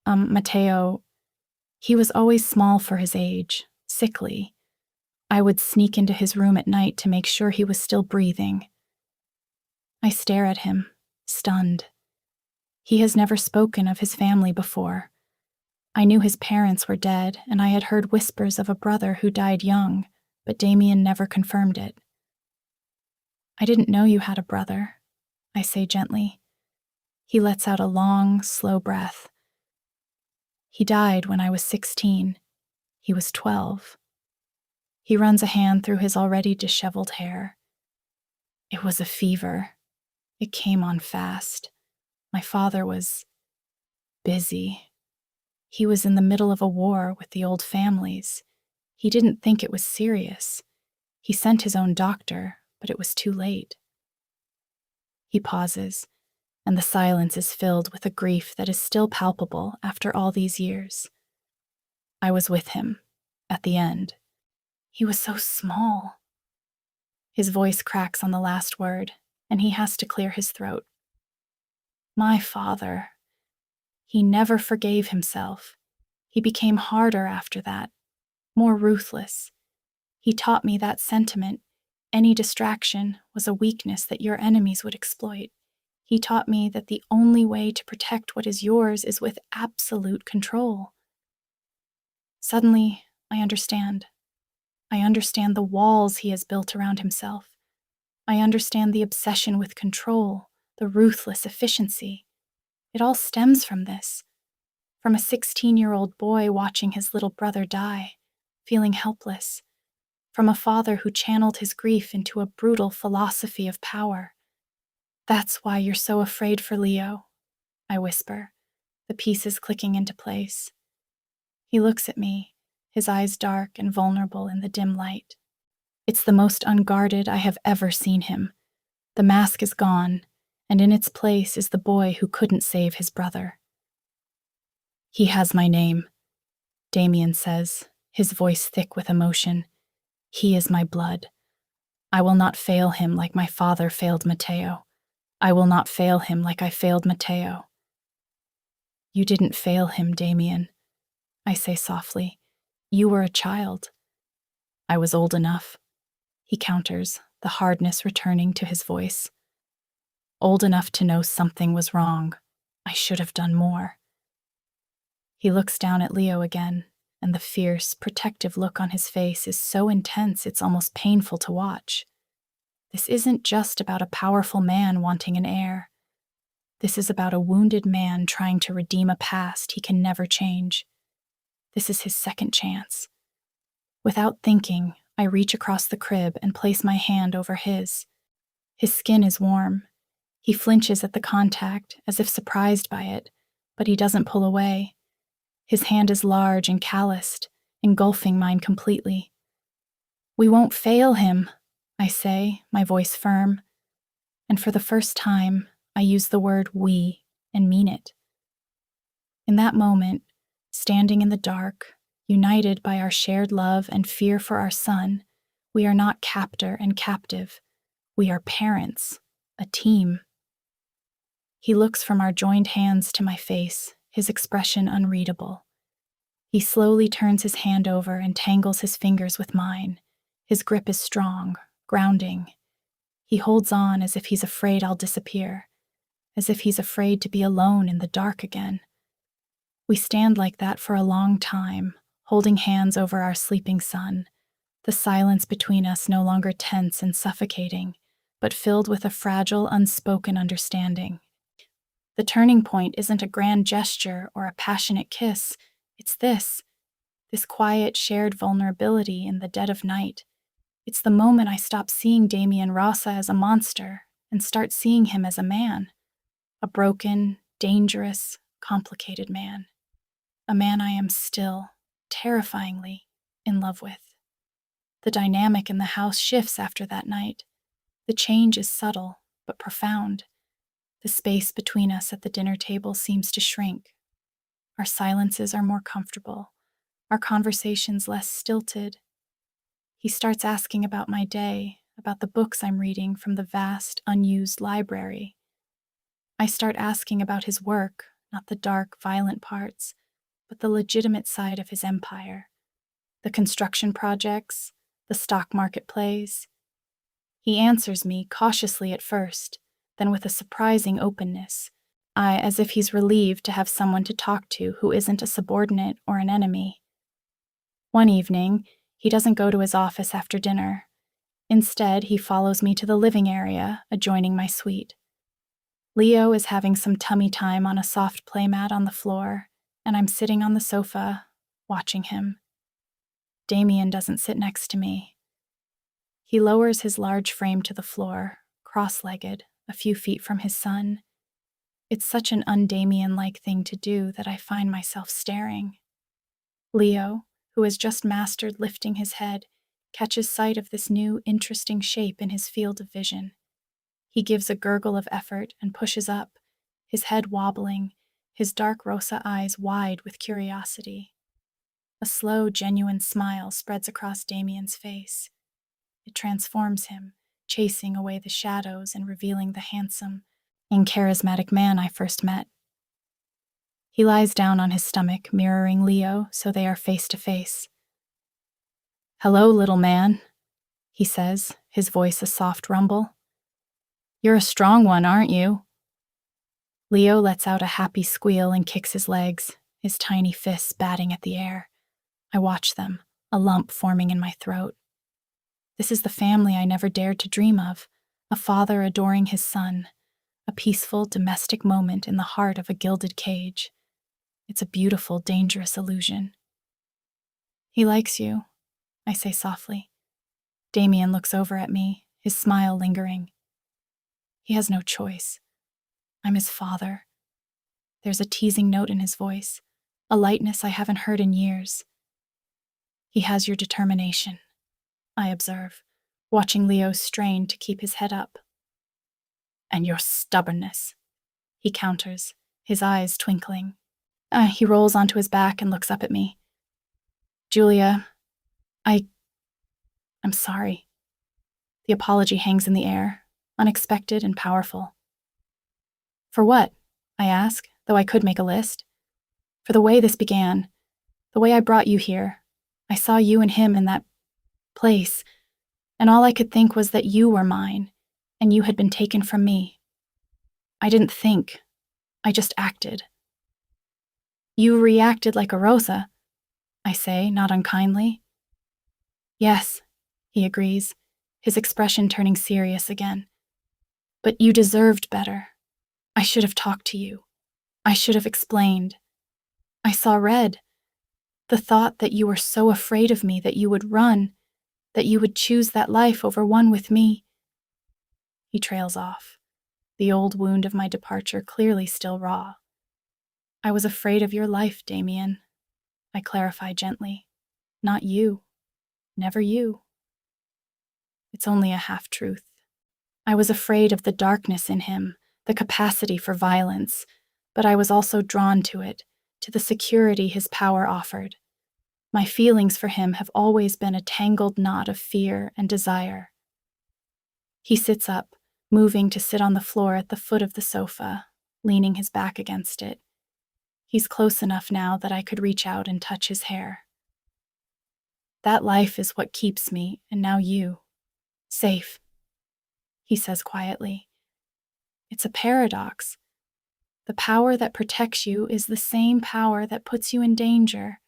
Matteo, he was always small for his age, sickly. I would sneak into his room at night to make sure he was still breathing. I stare at him, stunned. He has never spoken of his family before. I knew his parents were dead, and I had heard whispers of a brother who died young, but Damian never confirmed it. I didn't know you had a brother, I say gently. He lets out a long, slow breath. He died when I was 16. He was 12. He runs a hand through his already disheveled hair. It was a fever. It came on fast. My father was busy. He was in the middle of a war with the old families. He didn't think it was serious. He sent his own doctor, but it was too late. He pauses, and the silence is filled with a grief that is still palpable after all these years. I was with him, at the end. He was so small. His voice cracks on the last word, and he has to clear his throat. My father. He never forgave himself. He became harder after that, more ruthless. He taught me that sentiment, any distraction, was a weakness that your enemies would exploit. He taught me that the only way to protect what is yours is with absolute control. Suddenly, I understand. I understand the walls he has built around himself. I understand the obsession with control, the ruthless efficiency. It all stems from this, from a 16-year-old boy watching his little brother die, feeling helpless, from a father who channeled his grief into a brutal philosophy of power. That's why you're so afraid for Leo, I whisper, the pieces clicking into place. He looks at me, his eyes dark and vulnerable in the dim light. It's the most unguarded I have ever seen him. The mask is gone, and in its place is the boy who couldn't save his brother. He has my name, Damian says, his voice thick with emotion. He is my blood. I will not fail him like my father failed Matteo. I will not fail him like I failed Matteo. You didn't fail him, Damian, I say softly. You were a child. I was old enough, he counters, the hardness returning to his voice. Old enough to know something was wrong. I should have done more. He looks down at Leo again, and the fierce, protective look on his face is so intense it's almost painful to watch. This isn't just about a powerful man wanting an heir. This is about a wounded man trying to redeem a past he can never change. This is his second chance. Without thinking, I reach across the crib and place my hand over his. His skin is warm. He flinches at the contact, as if surprised by it, but he doesn't pull away. His hand is large and calloused, engulfing mine completely. We won't fail him, I say, my voice firm. And for the first time, I use the word we and mean it. In that moment, standing in the dark, united by our shared love and fear for our son, we are not captor and captive. We are parents, a team. He looks from our joined hands to my face, his expression unreadable. He slowly turns his hand over and tangles his fingers with mine. His grip is strong, grounding. He holds on as if he's afraid I'll disappear, as if he's afraid to be alone in the dark again. We stand like that for a long time, holding hands over our sleeping son, the silence between us no longer tense and suffocating, but filled with a fragile, unspoken understanding. The turning point isn't a grand gesture or a passionate kiss. It's this quiet, shared vulnerability in the dead of night. It's the moment I stop seeing Damian Rossa as a monster and start seeing him as a man. A broken, dangerous, complicated man. A man I am still, terrifyingly, in love with. The dynamic in the house shifts after that night. The change is subtle, but profound. The space between us at the dinner table seems to shrink. Our silences are more comfortable, our conversations less stilted. He starts asking about my day, about the books I'm reading from the vast, unused library. I start asking about his work, not the dark, violent parts, but the legitimate side of his empire. The construction projects, the stock market plays. He answers me cautiously at first, then with a surprising openness, as if he's relieved to have someone to talk to who isn't a subordinate or an enemy. One evening, he doesn't go to his office after dinner. Instead, he follows me to the living area adjoining my suite. Leo is having some tummy time on a soft playmat on the floor, and I'm sitting on the sofa, watching him. Damian doesn't sit next to me. He lowers his large frame to the floor, cross-legged, a few feet from his son. It's such an un-Damian-like thing to do that I find myself staring. Leo, who has just mastered lifting his head, catches sight of this new, interesting shape in his field of vision. He gives a gurgle of effort and pushes up, his head wobbling, his dark Rossa eyes wide with curiosity. A slow, genuine smile spreads across Damian's face. It transforms him, chasing away the shadows and revealing the handsome and charismatic man I first met. He lies down on his stomach, mirroring Leo, so they are face to face. "Hello, little man," he says, his voice a soft rumble. "You're a strong one, aren't you?" Leo lets out a happy squeal and kicks his legs, his tiny fists batting at the air. I watch them, a lump forming in my throat. This is the family I never dared to dream of, a father adoring his son, a peaceful domestic moment in the heart of a gilded cage. It's a beautiful, dangerous illusion. "He likes you," I say softly. Damian looks over at me, his smile lingering. He has no choice. I'm his father. There's a teasing note in his voice, a lightness I haven't heard in years. "He has your determination," I observe, watching Leo strain to keep his head up. "And your stubbornness," he counters, his eyes twinkling. He rolls onto his back and looks up at me. "Julia, I'm sorry." The apology hangs in the air, unexpected and powerful. "For what?" I ask, though I could make a list. "For the way this began, the way I brought you here. I saw you and him in that place, and all I could think was that you were mine, and you had been taken from me. I didn't think, I just acted." "You reacted like a Rosa," I say, not unkindly. "Yes," he agrees, his expression turning serious again. "But you deserved better. I should have talked to you. I should have explained. I saw red. The thought that you were so afraid of me that you would run, that you would choose that life over one with me." He trails off, the old wound of my departure clearly still raw. "I was afraid of your life, Damian," I clarify gently. "Not you. Never you." It's only a half-truth. I was afraid of the darkness in him, the capacity for violence, but I was also drawn to it, to the security his power offered. My feelings for him have always been a tangled knot of fear and desire. He sits up, moving to sit on the floor at the foot of the sofa, leaning his back against it. He's close enough now that I could reach out and touch his hair. "That life is what keeps me, and now you. Safe," he says quietly. "It's a paradox. The power that protects you is the same power that puts you in danger."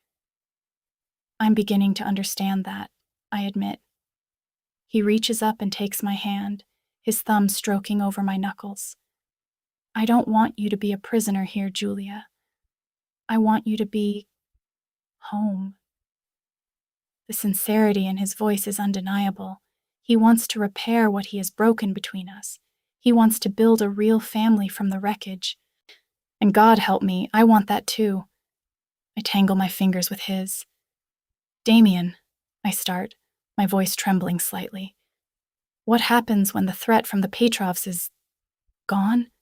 I'm beginning to understand that, I admit. He reaches up and takes my hand, his thumb stroking over my knuckles. "I don't want you to be a prisoner here, Julia. I want you to be home." The sincerity in his voice is undeniable. He wants to repair what he has broken between us. He wants to build a real family from the wreckage. And God help me, I want that too. I tangle my fingers with his. "Damian," I start, my voice trembling slightly. "What happens when the threat from the Petrovs is gone?"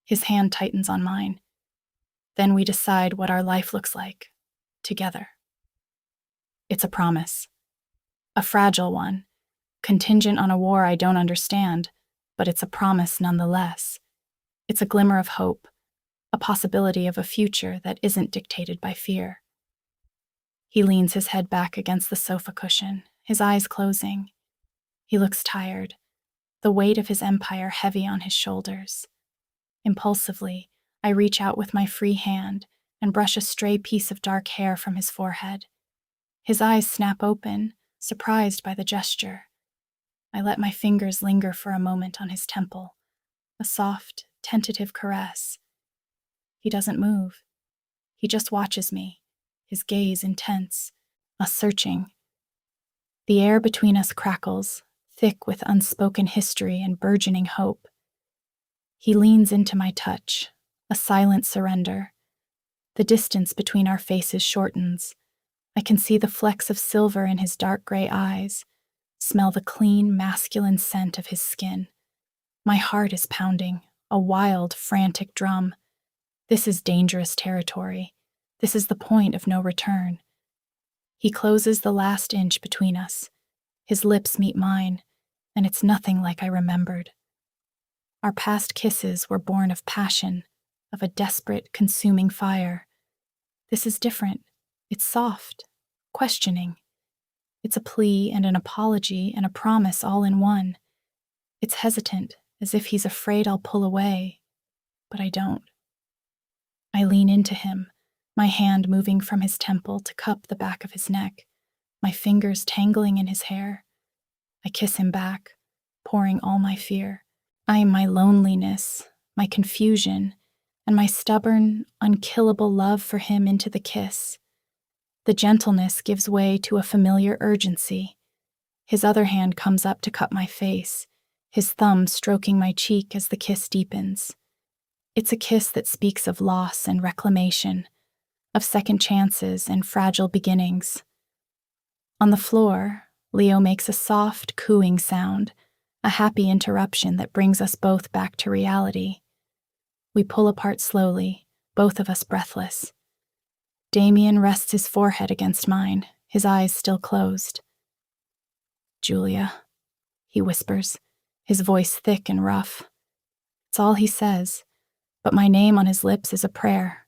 His hand tightens on mine. Then we decide what our life looks like, together. It's a promise. A fragile one, contingent on a war I don't understand, but it's a promise nonetheless. It's a glimmer of hope, a possibility of a future that isn't dictated by fear. He leans his head back against the sofa cushion, his eyes closing. He looks tired, the weight of his empire heavy on his shoulders. Impulsively, I reach out with my free hand and brush a stray piece of dark hair from his forehead. His eyes snap open, surprised by the gesture. I let my fingers linger for a moment on his temple, a soft, tentative caress. He doesn't move. He just watches me, his gaze intense, a searching. The air between us crackles, thick with unspoken history and burgeoning hope. He leans into my touch, a silent surrender. The distance between our faces shortens. I can see the flecks of silver in his dark gray eyes, smell the clean, masculine scent of his skin. My heart is pounding, a wild, frantic drum. This is dangerous territory. This is the point of no return. He closes the last inch between us. His lips meet mine, and it's nothing like I remembered. Our past kisses were born of passion, of a desperate, consuming fire. This is different. It's soft, questioning. It's a plea and an apology and a promise all in one. It's hesitant, as if he's afraid I'll pull away, but I don't. I lean into him, my hand moving from his temple to cup the back of his neck, my fingers tangling in his hair. I kiss him back, pouring all my fear. I am my loneliness, my confusion, and my stubborn, unkillable love for him into the kiss. The gentleness gives way to a familiar urgency. His other hand comes up to cup my face, his thumb stroking my cheek as the kiss deepens. It's a kiss that speaks of loss and reclamation, of second chances and fragile beginnings. On the floor, Leo makes a soft, cooing sound, a happy interruption that brings us both back to reality. We pull apart slowly, both of us breathless. Damian rests his forehead against mine, his eyes still closed. "Julia," he whispers, his voice thick and rough. It's all he says, but my name on his lips is a prayer.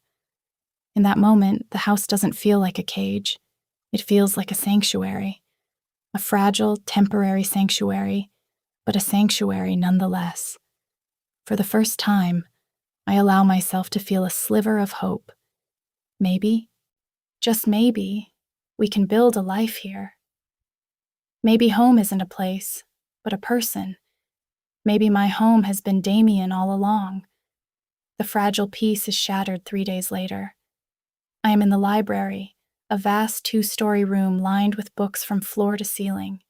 In that moment, the house doesn't feel like a cage. It feels like a sanctuary. A fragile, temporary sanctuary, but a sanctuary nonetheless. For the first time, I allow myself to feel a sliver of hope. Maybe, just maybe, we can build a life here. Maybe home isn't a place, but a person. Maybe my home has been Damian all along. The fragile peace is shattered 3 days later. I am in the library, a vast 2-story room lined with books from floor to ceiling.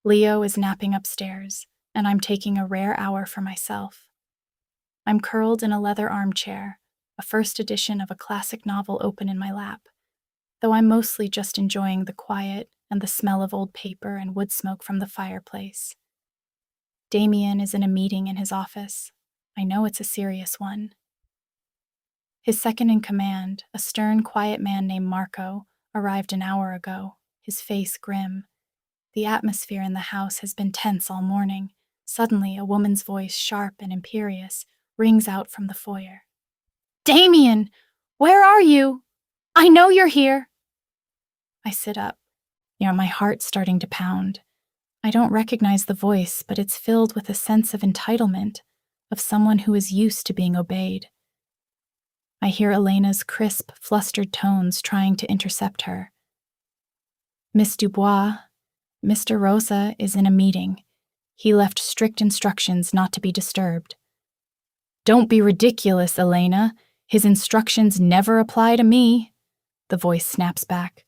Leo is napping upstairs, and I'm taking a rare hour for myself. I'm curled in a leather armchair, a first edition of a classic novel open in my lap, though I'm mostly just enjoying the quiet and the smell of old paper and wood smoke from the fireplace. Damian is in a meeting in his office. I know it's a serious one. His second in command, a stern, quiet man named Marco, arrived an hour ago, his face grim. The atmosphere in the house has been tense all morning. Suddenly, a woman's voice, sharp and imperious, rings out from the foyer. "Damian! Where are you? I know you're here!" I sit up, my heart starting to pound. I don't recognize the voice, but it's filled with a sense of entitlement, of someone who is used to being obeyed. I hear Elena's crisp, flustered tones trying to intercept her. "Miss Dubois, Mr. Rossa is in a meeting. He left strict instructions not to be disturbed." "Don't be ridiculous, Elena. His instructions never apply to me," the voice snaps back.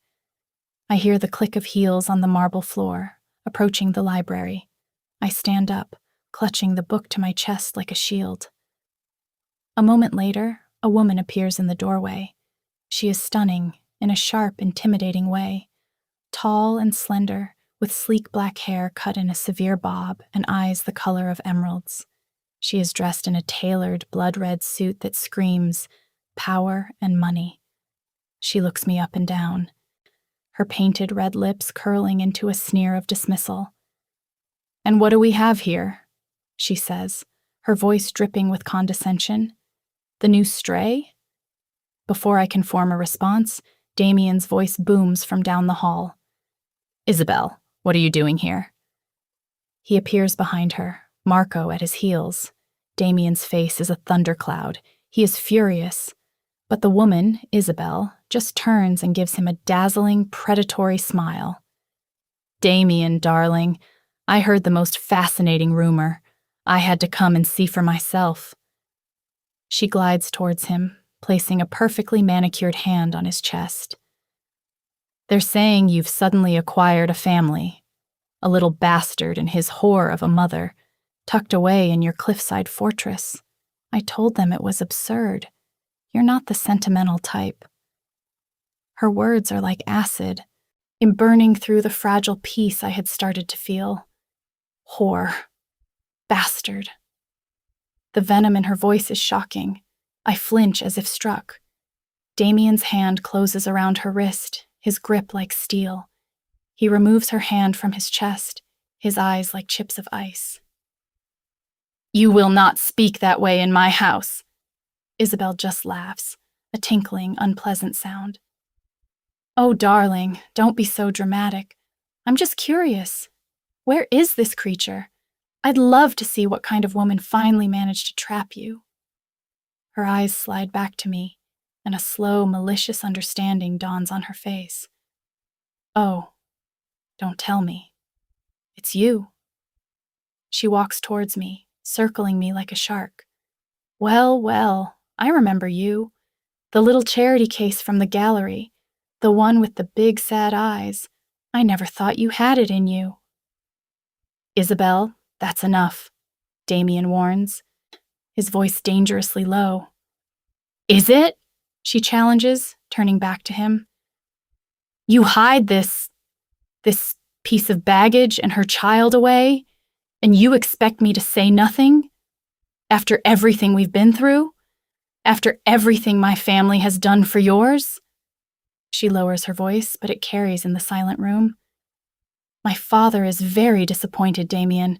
I hear the click of heels on the marble floor, approaching the library. I stand up, clutching the book to my chest like a shield. A moment later, a woman appears in the doorway. She is stunning, in a sharp, intimidating way. Tall and slender, with sleek black hair cut in a severe bob and eyes the color of emeralds. She is dressed in a tailored, blood-red suit that screams power and money. She looks me up and down, her painted red lips curling into a sneer of dismissal. "And what do we have here?" she says, her voice dripping with condescension. "The new stray?" Before I can form a response, Damian's voice booms from down the hall. "Isabel, what are you doing here?" He appears behind her, Marco at his heels. Damian's face is a thundercloud. He is furious. But the woman, Isabel, just turns and gives him a dazzling, predatory smile. "Damian, darling, I heard the most fascinating rumor. I had to come and see for myself. She glides towards him, placing a perfectly manicured hand on his chest. They're saying you've suddenly acquired a family, a little bastard and his whore of a mother, tucked away in your cliffside fortress. I told them it was absurd. You're not the sentimental type. Her words are like acid, burning through the fragile peace I had started to feel. Whore. Bastard. The venom in her voice is shocking. I flinch as if struck. Damian's hand closes around her wrist, his grip like steel. He removes her hand from his chest, his eyes like chips of ice. You will not speak that way in my house. Isabel just laughs, a tinkling, unpleasant sound. Oh, darling, don't be so dramatic. I'm just curious. Where is this creature? I'd love to see what kind of woman finally managed to trap you. Her eyes slide back to me, and a slow, malicious understanding dawns on her face. Oh, don't tell me. It's you. She walks towards me, circling me like a shark. Well, well, I remember you. The little charity case from the gallery. The one with the big, sad eyes. I never thought you had it in you. Isabel, that's enough, Damian warns, his voice dangerously low. Is it? She challenges, turning back to him. You hide this piece of baggage and her child away, and you expect me to say nothing? After everything we've been through? After everything my family has done for yours? She lowers her voice, but it carries in the silent room. My father is very disappointed, Damian.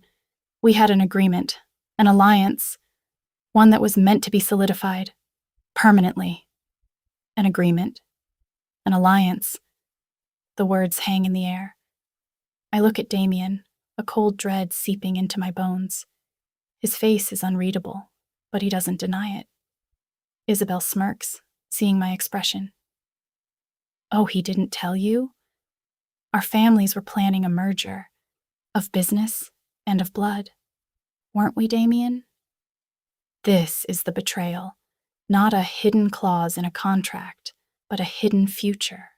We had an agreement, an alliance, one that was meant to be solidified, permanently. An agreement, an alliance. The words hang in the air. I look at Damian, a cold dread seeping into my bones. His face is unreadable, but he doesn't deny it. Isabel smirks, seeing my expression. Oh, he didn't tell you? Our families were planning a merger, of business and of blood. Weren't we, Damian? This is the betrayal, not a hidden clause in a contract, but a hidden future.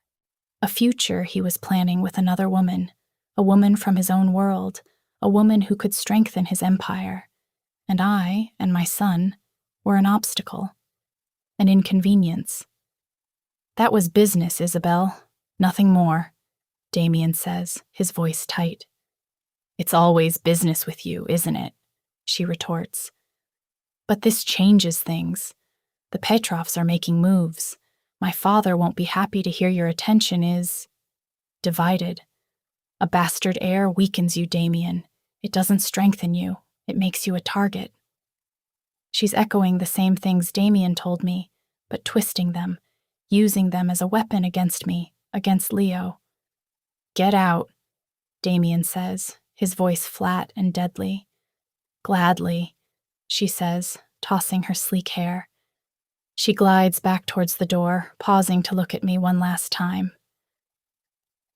A future he was planning with another woman, a woman from his own world, a woman who could strengthen his empire. And I and my son were an obstacle, an inconvenience. That was business, Isabel, nothing more, Damian says, his voice tight. It's always business with you, isn't it? She retorts. But this changes things. The Petrovs are making moves. My father won't be happy to hear your attention is divided. A bastard heir weakens you, Damian. It doesn't strengthen you. It makes you a target. She's echoing the same things Damian told me, but twisting them, using them as a weapon against me, against Leo. Get out, Damian says, his voice flat and deadly. Gladly, she says, tossing her sleek hair. She glides back towards the door, pausing to look at me one last time.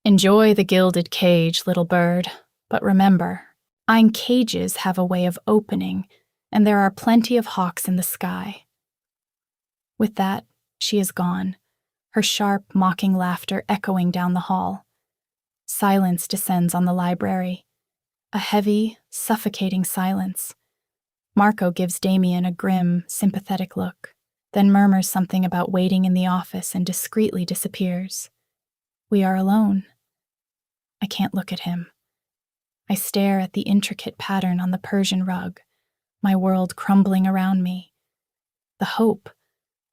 Enjoy the gilded cage, little bird, but remember, iron cages have a way of opening, and there are plenty of hawks in the sky. With that, she is gone, her sharp, mocking laughter echoing down the hall. Silence descends on the library, a heavy, suffocating silence. Marco gives Damian a grim, sympathetic look, then murmurs something about waiting in the office and discreetly disappears. We are alone. I can't look at him. I stare at the intricate pattern on the Persian rug, my world crumbling around me. The hope,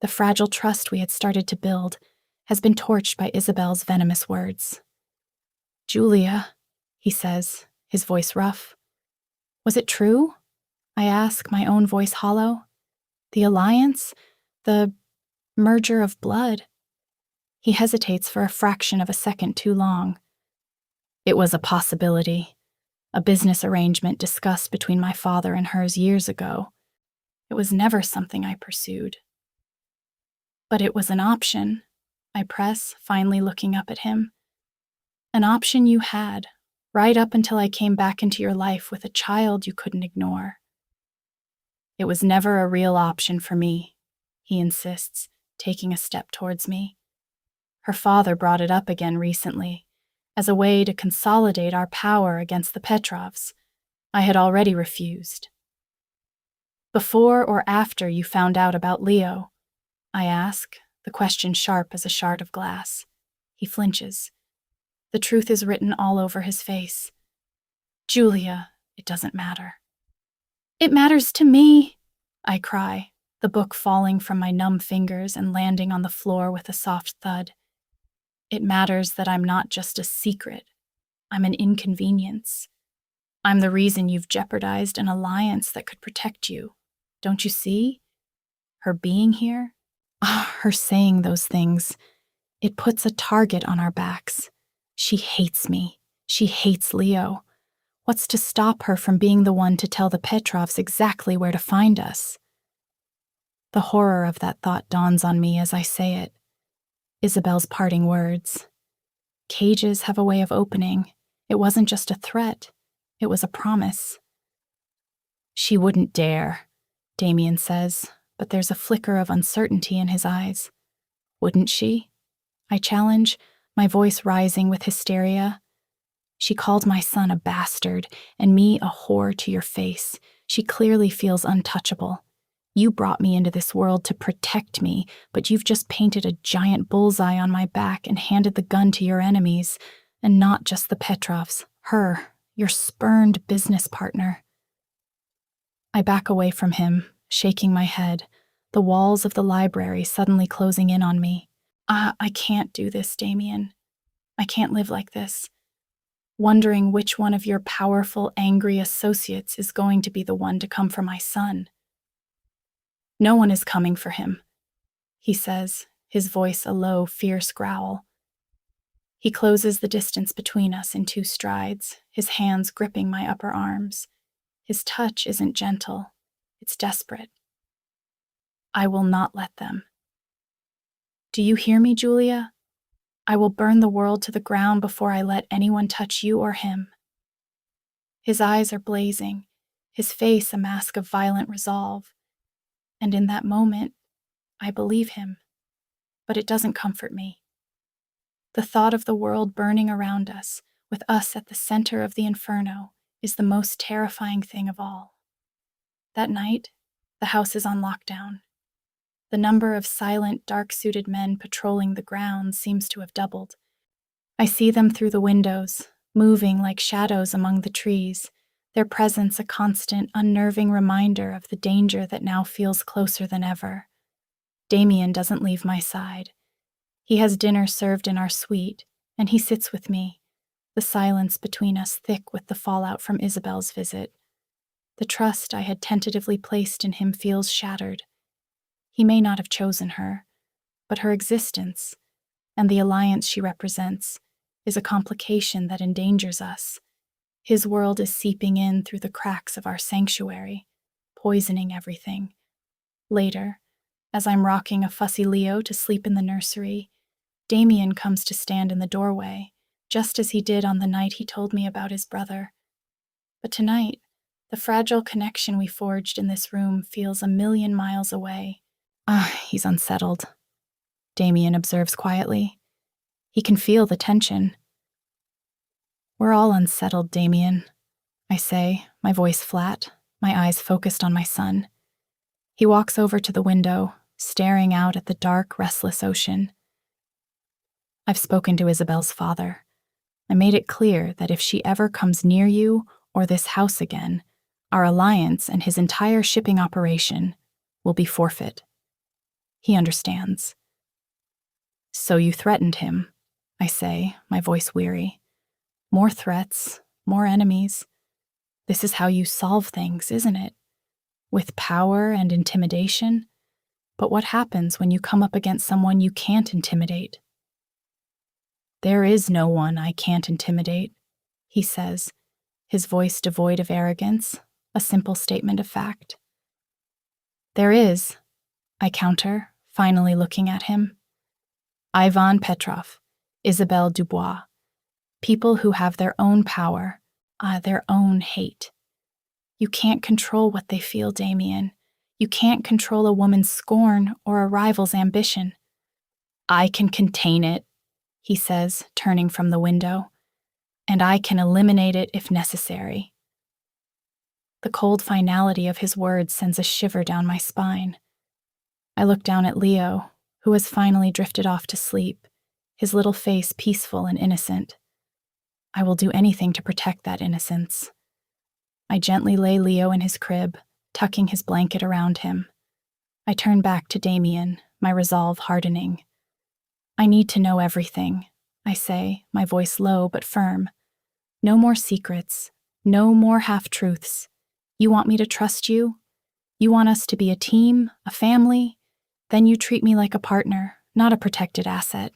the fragile trust we had started to build, has been torched by Isabel's venomous words. Julia, he says, his voice rough. Was it true? I ask, my own voice hollow. The alliance? The merger of blood? He hesitates for a fraction of a second too long. It was a possibility, a business arrangement discussed between my father and hers years ago. It was never something I pursued. But it was an option, I press, finally looking up at him. An option you had, right up until I came back into your life with a child you couldn't ignore. It was never a real option for me, he insists, taking a step towards me. Her father brought it up again recently, as a way to consolidate our power against the Petrovs. I had already refused. Before or after you found out about Leo? I ask, the question sharp as a shard of glass. He flinches. The truth is written all over his face. Julia, it doesn't matter. It matters to me, I cry, the book falling from my numb fingers and landing on the floor with a soft thud. It matters that I'm not just a secret. I'm an inconvenience. I'm the reason you've jeopardized an alliance that could protect you. Don't you see? Her being here? Her saying those things. It puts a target on our backs. She hates me. She hates Leo. What's to stop her from being the one to tell the Petrovs exactly where to find us? The horror of that thought dawns on me as I say it. Isabel's parting words. Cages have a way of opening. It wasn't just a threat. It was a promise. She wouldn't dare, Damian says, but there's a flicker of uncertainty in his eyes. Wouldn't she? I challenge, my voice rising with hysteria. She called my son a bastard and me a whore to your face. She clearly feels untouchable. You brought me into this world to protect me, but you've just painted a giant bullseye on my back and handed the gun to your enemies, and not just the Petrovs, her, your spurned business partner. I back away from him, shaking my head, the walls of the library suddenly closing in on me. I can't do this, Damian. I can't live like this. Wondering which one of your powerful, angry associates is going to be the one to come for my son. No one is coming for him, he says, his voice a low, fierce growl. He closes the distance between us in 2 strides, his hands gripping my upper arms. His touch isn't gentle, it's desperate. I will not let them. Do you hear me, Julia? I will burn the world to the ground before I let anyone touch you or him. His eyes are blazing, his face a mask of violent resolve. And in that moment, I believe him, but it doesn't comfort me. The thought of the world burning around us, with us at the center of the inferno, is the most terrifying thing of all. That night, the house is on lockdown. The number of silent, dark-suited men patrolling the grounds seems to have doubled. I see them through the windows, moving like shadows among the trees, their presence a constant, unnerving reminder of the danger that now feels closer than ever. Damian doesn't leave my side. He has dinner served in our suite, and he sits with me, the silence between us thick with the fallout from Isabel's visit. The trust I had tentatively placed in him feels shattered. He may not have chosen her, but her existence, and the alliance she represents, is a complication that endangers us. His world is seeping in through the cracks of our sanctuary, poisoning everything. Later, as I'm rocking a fussy Leo to sleep in the nursery, Damian comes to stand in the doorway, just as he did on the night he told me about his brother. But tonight, the fragile connection we forged in this room feels a million miles away. He's unsettled, Damian observes quietly. He can feel the tension. We're all unsettled, Damian, I say, my voice flat, my eyes focused on my son. He walks over to the window, staring out at the dark, restless ocean. I've spoken to Isabel's father. I made it clear that if she ever comes near you or this house again, our alliance and his entire shipping operation will be forfeit. He understands. So you threatened him, I say, my voice weary. More threats, more enemies. This is how you solve things, isn't it? With power and intimidation. But what happens when you come up against someone you can't intimidate? There is no one I can't intimidate, he says, his voice devoid of arrogance, a simple statement of fact. There is, I counter, finally looking at him. Ivan Petrov, Isabelle Dubois, People who have their own power, their own hate. You can't control what they feel, Damian. You can't control a woman's scorn or a rival's ambition. I can contain it, he says, turning from the window, and I can eliminate it if necessary. The cold finality of his words sends a shiver down my spine. I look down at Leo, who has finally drifted off to sleep, his little face peaceful and innocent. I will do anything to protect that innocence. I gently lay Leo in his crib, tucking his blanket around him. I turn back to Damian, my resolve hardening. I need to know everything, I say, my voice low but firm. No more secrets, no more half-truths. You want me to trust you? You want us to be a team, a family? Then you treat me like a partner, not a protected asset.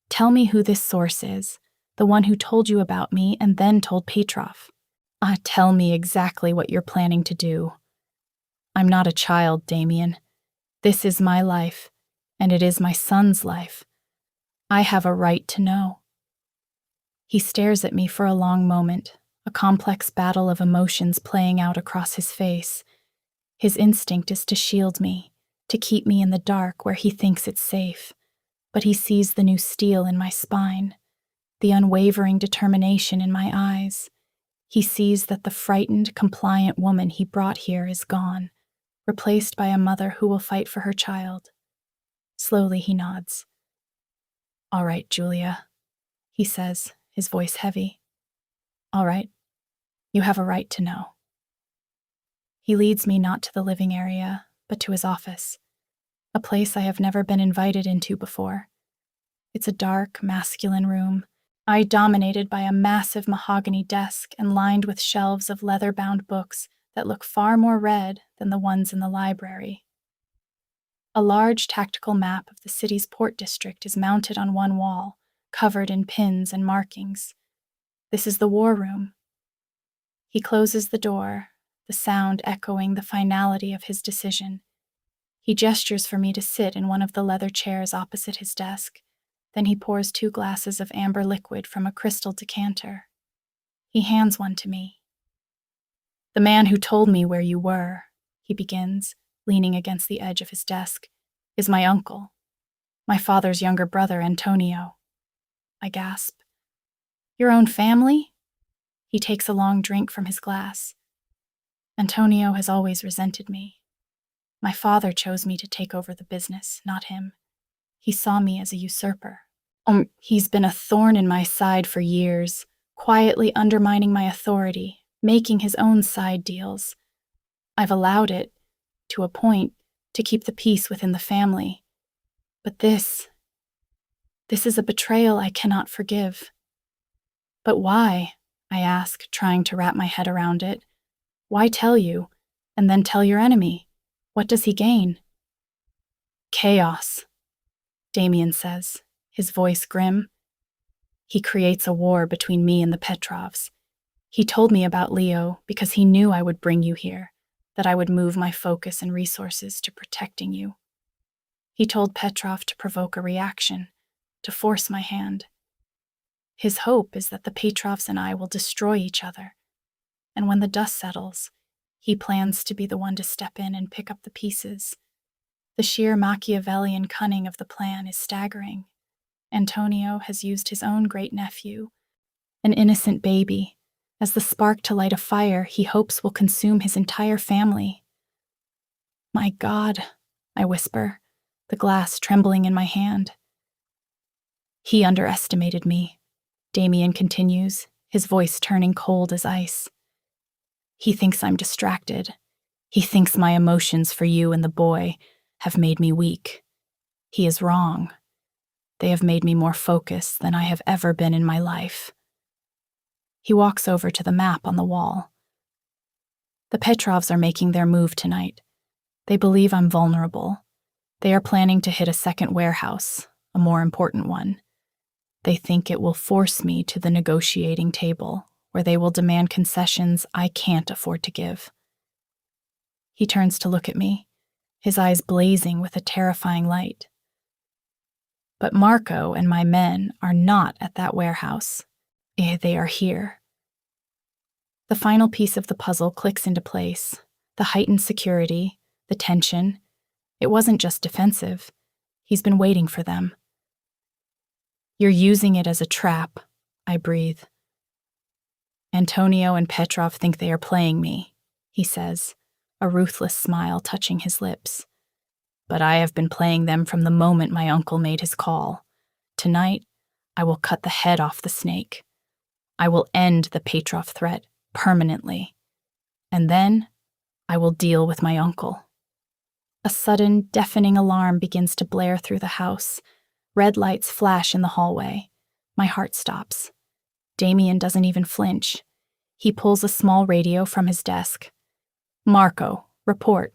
Tell me who this source is, the one who told you about me and then told Petrov. Tell me exactly what you're planning to do. I'm not a child, Damian. This is my life, and it is my son's life. I have a right to know. He stares at me for a long moment, a complex battle of emotions playing out across his face. His instinct is to shield me, to keep me in the dark where he thinks it's safe. But he sees the new steel in my spine, the unwavering determination in my eyes. He sees that the frightened, compliant woman he brought here is gone, replaced by a mother who will fight for her child. Slowly he nods. All right, Julia, he says, his voice heavy. All right, you have a right to know. He leads me not to the living area, but to his office, a place I have never been invited into before. It's a dark, masculine room, dominated by a massive mahogany desk and lined with shelves of leather-bound books that look far more red than the ones in the library. A large tactical map of the city's port district is mounted on one wall, covered in pins and markings. This is the war room. He closes the door, the sound echoing the finality of his decision. He gestures for me to sit in one of the leather chairs opposite his desk. Then he pours 2 glasses of amber liquid from a crystal decanter. He hands one to me. The man who told me where you were, he begins, leaning against the edge of his desk, is my uncle, my father's younger brother, Antonio. I gasp. Your own family? He takes a long drink from his glass. Antonio has always resented me. My father chose me to take over the business, not him. He saw me as a usurper. He's been a thorn in my side for years, quietly undermining my authority, making his own side deals. I've allowed it, to a point, to keep the peace within the family. But this is a betrayal I cannot forgive. But why? I ask, trying to wrap my head around it. Why tell you, and then tell your enemy? What does he gain? Chaos, Damian says, his voice grim. He creates a war between me and the Petrovs. He told me about Leo because he knew I would bring you here, that I would move my focus and resources to protecting you. He told Petrov to provoke a reaction, to force my hand. His hope is that the Petrovs and I will destroy each other, and when the dust settles, he plans to be the one to step in and pick up the pieces. The sheer Machiavellian cunning of the plan is staggering. Antonio has used his own great-nephew, an innocent baby, as the spark to light a fire he hopes will consume his entire family. My God, I whisper, the glass trembling in my hand. He underestimated me, Damian continues, his voice turning cold as ice. He thinks I'm distracted. He thinks my emotions for you and the boy have made me weak. He is wrong. They have made me more focused than I have ever been in my life. He walks over to the map on the wall. The Petrovs are making their move tonight. They believe I'm vulnerable. They are planning to hit a second warehouse, a more important one. They think it will force me to the negotiating table, where they will demand concessions I can't afford to give. He turns to look at me, his eyes blazing with a terrifying light. But Marco and my men are not at that warehouse. They are here. The final piece of the puzzle clicks into place. The heightened security, the tension. It wasn't just defensive. He's been waiting for them. You're using it as a trap, I breathe. Antonio and Petrov think they are playing me, he says, a ruthless smile touching his lips. But I have been playing them from the moment my uncle made his call. Tonight, I will cut the head off the snake. I will end the Petrov threat permanently. And then, I will deal with my uncle. A sudden, deafening alarm begins to blare through the house. Red lights flash in the hallway. My heart stops. Damian doesn't even flinch. He pulls a small radio from his desk. Marco, report.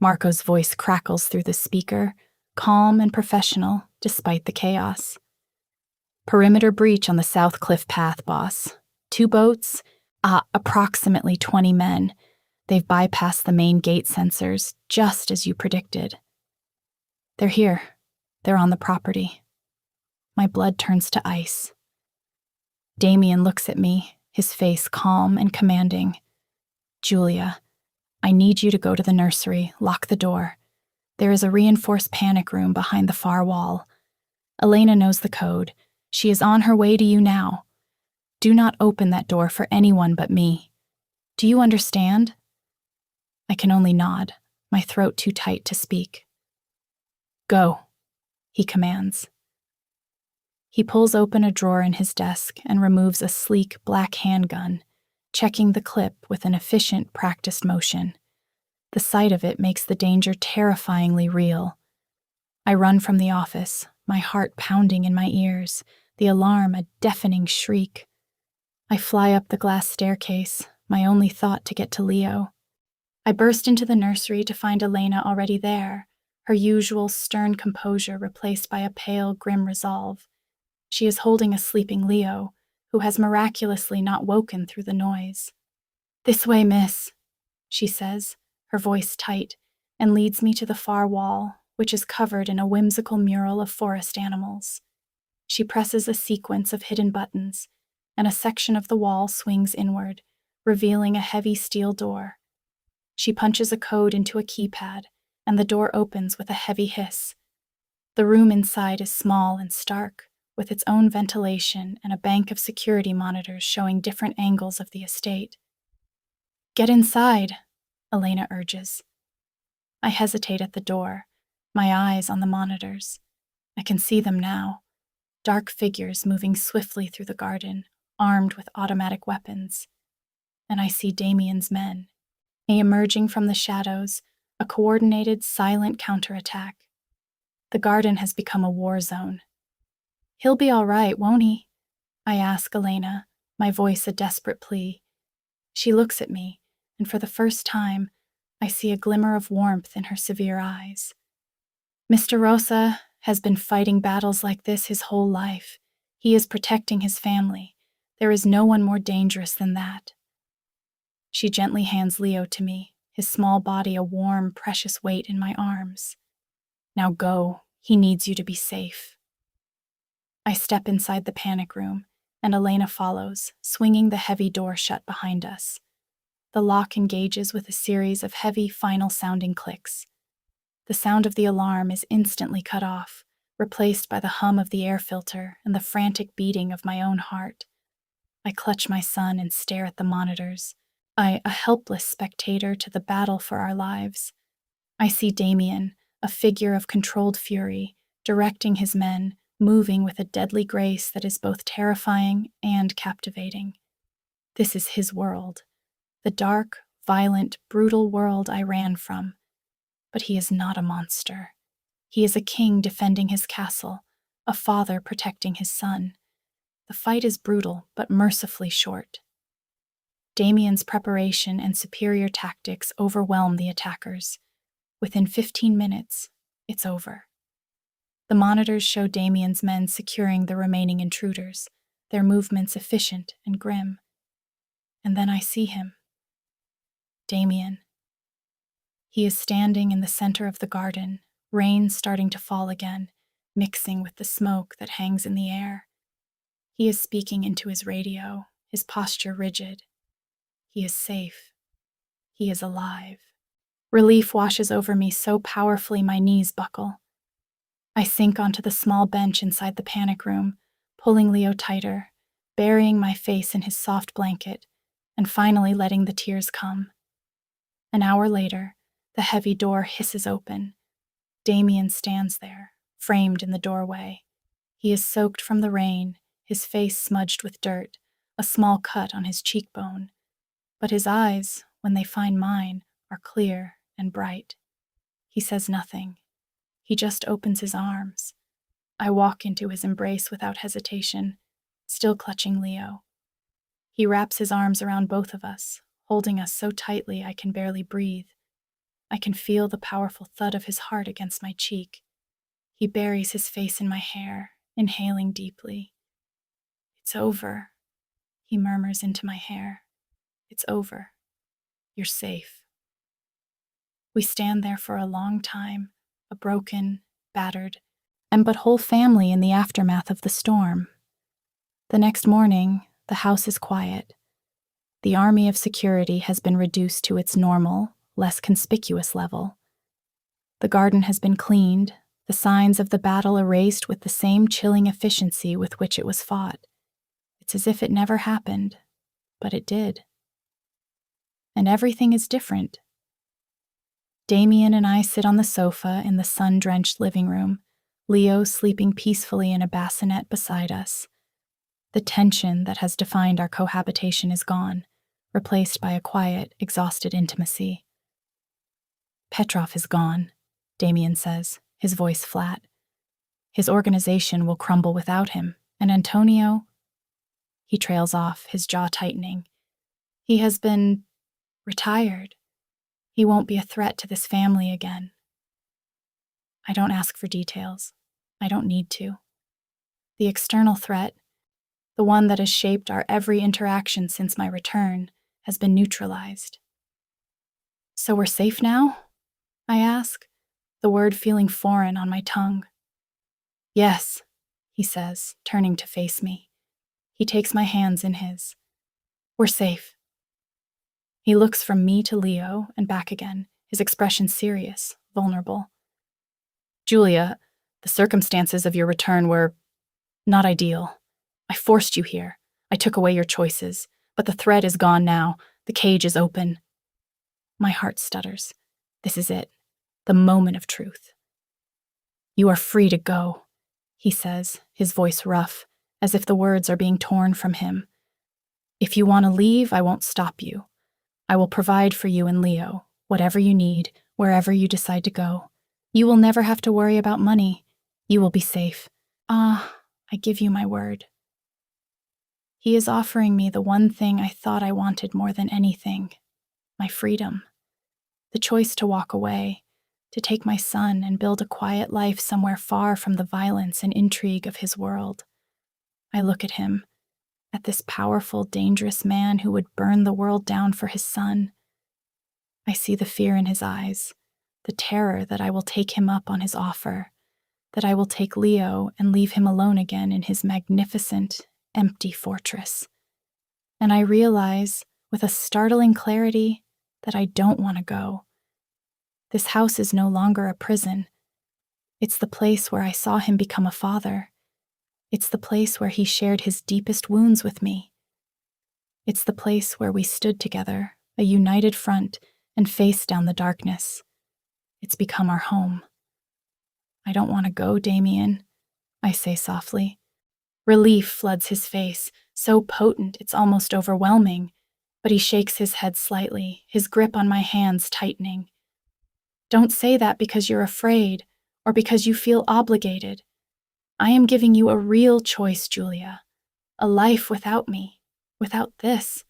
Marco's voice crackles through the speaker, calm and professional despite the chaos. Perimeter breach on the South Cliff path, boss. 2 boats, approximately 20 men. They've bypassed the main gate sensors, just as you predicted. They're here. They're on the property. My blood turns to ice. Damian looks at me, his face calm and commanding. Julia, I need you to go to the nursery, lock the door. There is a reinforced panic room behind the far wall. Elena knows the code. She is on her way to you now. Do not open that door for anyone but me. Do you understand? I can only nod, my throat too tight to speak. Go, he commands. He pulls open a drawer in his desk and removes a sleek black handgun, checking the clip with an efficient, practiced motion. The sight of it makes the danger terrifyingly real. I run from the office, my heart pounding in my ears, the alarm a deafening shriek. I fly up the glass staircase, my only thought to get to Leo. I burst into the nursery to find Elena already there, her usual stern composure replaced by a pale, grim resolve. She is holding a sleeping Leo, who has miraculously not woken through the noise. This way, miss, she says, her voice tight, and leads me to the far wall, which is covered in a whimsical mural of forest animals. She presses a sequence of hidden buttons, and a section of the wall swings inward, revealing a heavy steel door. She punches a code into a keypad, and the door opens with a heavy hiss. The room inside is small and stark, with its own ventilation and a bank of security monitors showing different angles of the estate. Get inside, Elena urges. I hesitate at the door, my eyes on the monitors. I can see them now, dark figures moving swiftly through the garden, armed with automatic weapons. And I see Damian's men, emerging from the shadows, a coordinated, silent counterattack. The garden has become a war zone. He'll be all right, won't he? I ask Elena, my voice a desperate plea. She looks at me, and for the first time, I see a glimmer of warmth in her severe eyes. Mr. Rossa has been fighting battles like this his whole life. He is protecting his family. There is no one more dangerous than that. She gently hands Leo to me, his small body a warm, precious weight in my arms. Now go, he needs you to be safe. I step inside the panic room, and Elena follows, swinging the heavy door shut behind us. The lock engages with a series of heavy, final-sounding clicks. The sound of the alarm is instantly cut off, replaced by the hum of the air filter and the frantic beating of my own heart. I clutch my son and stare at the monitors. I, a helpless spectator to the battle for our lives. I see Damian, a figure of controlled fury, directing his men, moving with a deadly grace that is both terrifying and captivating. This is his world, the dark, violent, brutal world I ran from. But he is not a monster. He is a king defending his castle, a father protecting his son. The fight is brutal, but mercifully short. Damian's preparation and superior tactics overwhelm the attackers. Within 15 minutes, it's over. The monitors show Damian's men securing the remaining intruders, their movements efficient and grim. And then I see him. Damian. He is standing in the center of the garden, rain starting to fall again, mixing with the smoke that hangs in the air. He is speaking into his radio, his posture rigid. He is safe. He is alive. Relief washes over me so powerfully my knees buckle. I sink onto the small bench inside the panic room, pulling Leo tighter, burying my face in his soft blanket, and finally letting the tears come. An hour later, the heavy door hisses open. Damian stands there, framed in the doorway. He is soaked from the rain, his face smudged with dirt, a small cut on his cheekbone. But his eyes, when they find mine, are clear and bright. He says nothing. He just opens his arms. I walk into his embrace without hesitation, still clutching Leo. He wraps his arms around both of us, holding us so tightly I can barely breathe. I can feel the powerful thud of his heart against my cheek. He buries his face in my hair, inhaling deeply. "It's over," he murmurs into my hair. "It's over. You're safe." We stand there for a long time, a broken, battered, and but whole family in the aftermath of the storm. The next morning, the house is quiet. The army of security has been reduced to its normal, less conspicuous level. The garden has been cleaned, the signs of the battle erased with the same chilling efficiency with which it was fought. It's as if it never happened, but it did. And everything is different. Damian and I sit on the sofa in the sun-drenched living room, Leo sleeping peacefully in a bassinet beside us. The tension that has defined our cohabitation is gone, replaced by a quiet, exhausted intimacy. "Petrov is gone," Damian says, his voice flat. "His organization will crumble without him, and Antonio—" He trails off, his jaw tightening. "He has been retired. He won't be a threat to this family again." I don't ask for details. I don't need to. The external threat, the one that has shaped our every interaction since my return, has been neutralized. "So we're safe now?" I ask, the word feeling foreign on my tongue. "Yes," he says, turning to face me. He takes my hands in his. "We're safe." He looks from me to Leo and back again, his expression serious, vulnerable. "Julia, the circumstances of your return were not ideal. I forced you here. I took away your choices. But the thread is gone now. The cage is open." My heart stutters. This is it. The moment of truth. "You are free to go," he says, his voice rough, as if the words are being torn from him. "If you want to leave, I won't stop you. I will provide for you and Leo, whatever you need, wherever you decide to go. You will never have to worry about money. You will be safe. I give you my word." He is offering me the one thing I thought I wanted more than anything, my freedom. The choice to walk away, to take my son and build a quiet life somewhere far from the violence and intrigue of his world. I look at him, at this powerful, dangerous man who would burn the world down for his son. I see the fear in his eyes, the terror that I will take him up on his offer, that I will take Leo and leave him alone again in his magnificent, empty fortress. And I realize, with a startling clarity, that I don't want to go. This house is no longer a prison. It's the place where I saw him become a father. It's the place where he shared his deepest wounds with me. It's the place where we stood together, a united front, and faced down the darkness. It's become our home. "I don't want to go, Damian," I say softly. Relief floods his face, so potent it's almost overwhelming, but he shakes his head slightly, his grip on my hands tightening. "Don't say that because you're afraid, or because you feel obligated. I am giving you a real choice, Julia. A life without me, without this.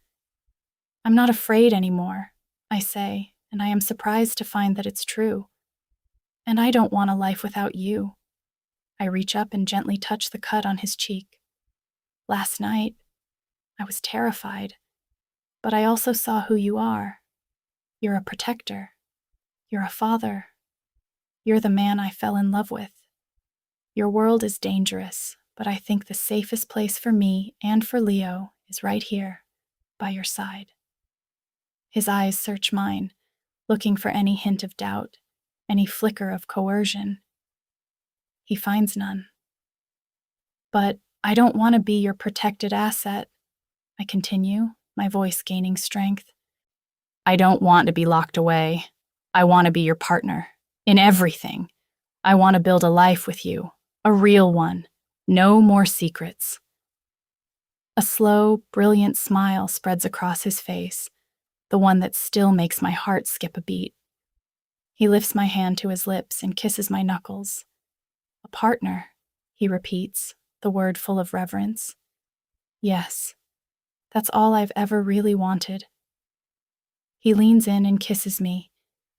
I'm not afraid anymore," I say, and I am surprised to find that it's true. "And I don't want a life without you." I reach up and gently touch the cut on his cheek. "Last night, I was terrified, but I also saw who you are. You're a protector. You're a father. You're the man I fell in love with. Your world is dangerous, but I think the safest place for me and for Leo is right here, by your side. His eyes search mine, looking for any hint of doubt, any flicker of coercion. He finds none. But I don't want to be your protected asset, I continue, my voice gaining strength. I don't want to be locked away. I want to be your partner, in everything. I want to build a life with you, a real one. No more secrets. A slow, brilliant smile spreads across his face, the one that still makes my heart skip a beat. He lifts my hand to his lips and kisses my knuckles. A partner, he repeats, the word full of reverence. Yes, that's all I've ever really wanted. He leans in and kisses me,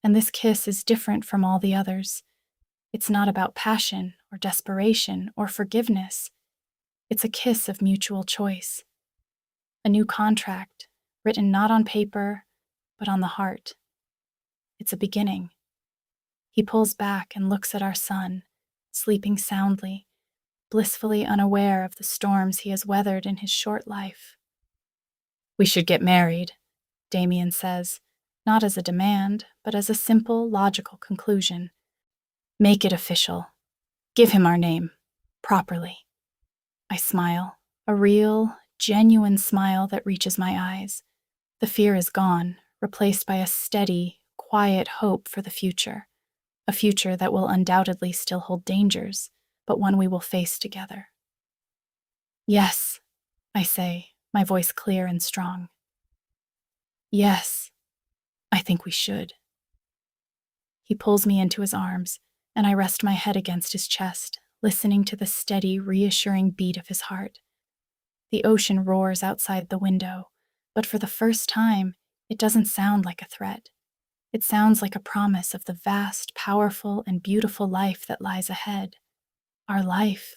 and this kiss is different from all the others. It's not about passion or desperation or forgiveness. It's a kiss of mutual choice. A new contract, written not on paper, but on the heart. It's a beginning. He pulls back and looks at our son, sleeping soundly, blissfully unaware of the storms he has weathered in his short life. We should get married, Damian says, not as a demand, but as a simple, logical conclusion. Make it official. Give him our name, properly. I smile, a real, genuine smile that reaches my eyes. The fear is gone, replaced by a steady, quiet hope for the future. A future that will undoubtedly still hold dangers, but one we will face together. Yes, I say, my voice clear and strong. Yes, I think we should. He pulls me into his arms, and I rest my head against his chest, listening to the steady, reassuring beat of his heart. The ocean roars outside the window, but for the first time, it doesn't sound like a threat. It sounds like a promise of the vast, powerful, and beautiful life that lies ahead. Our life,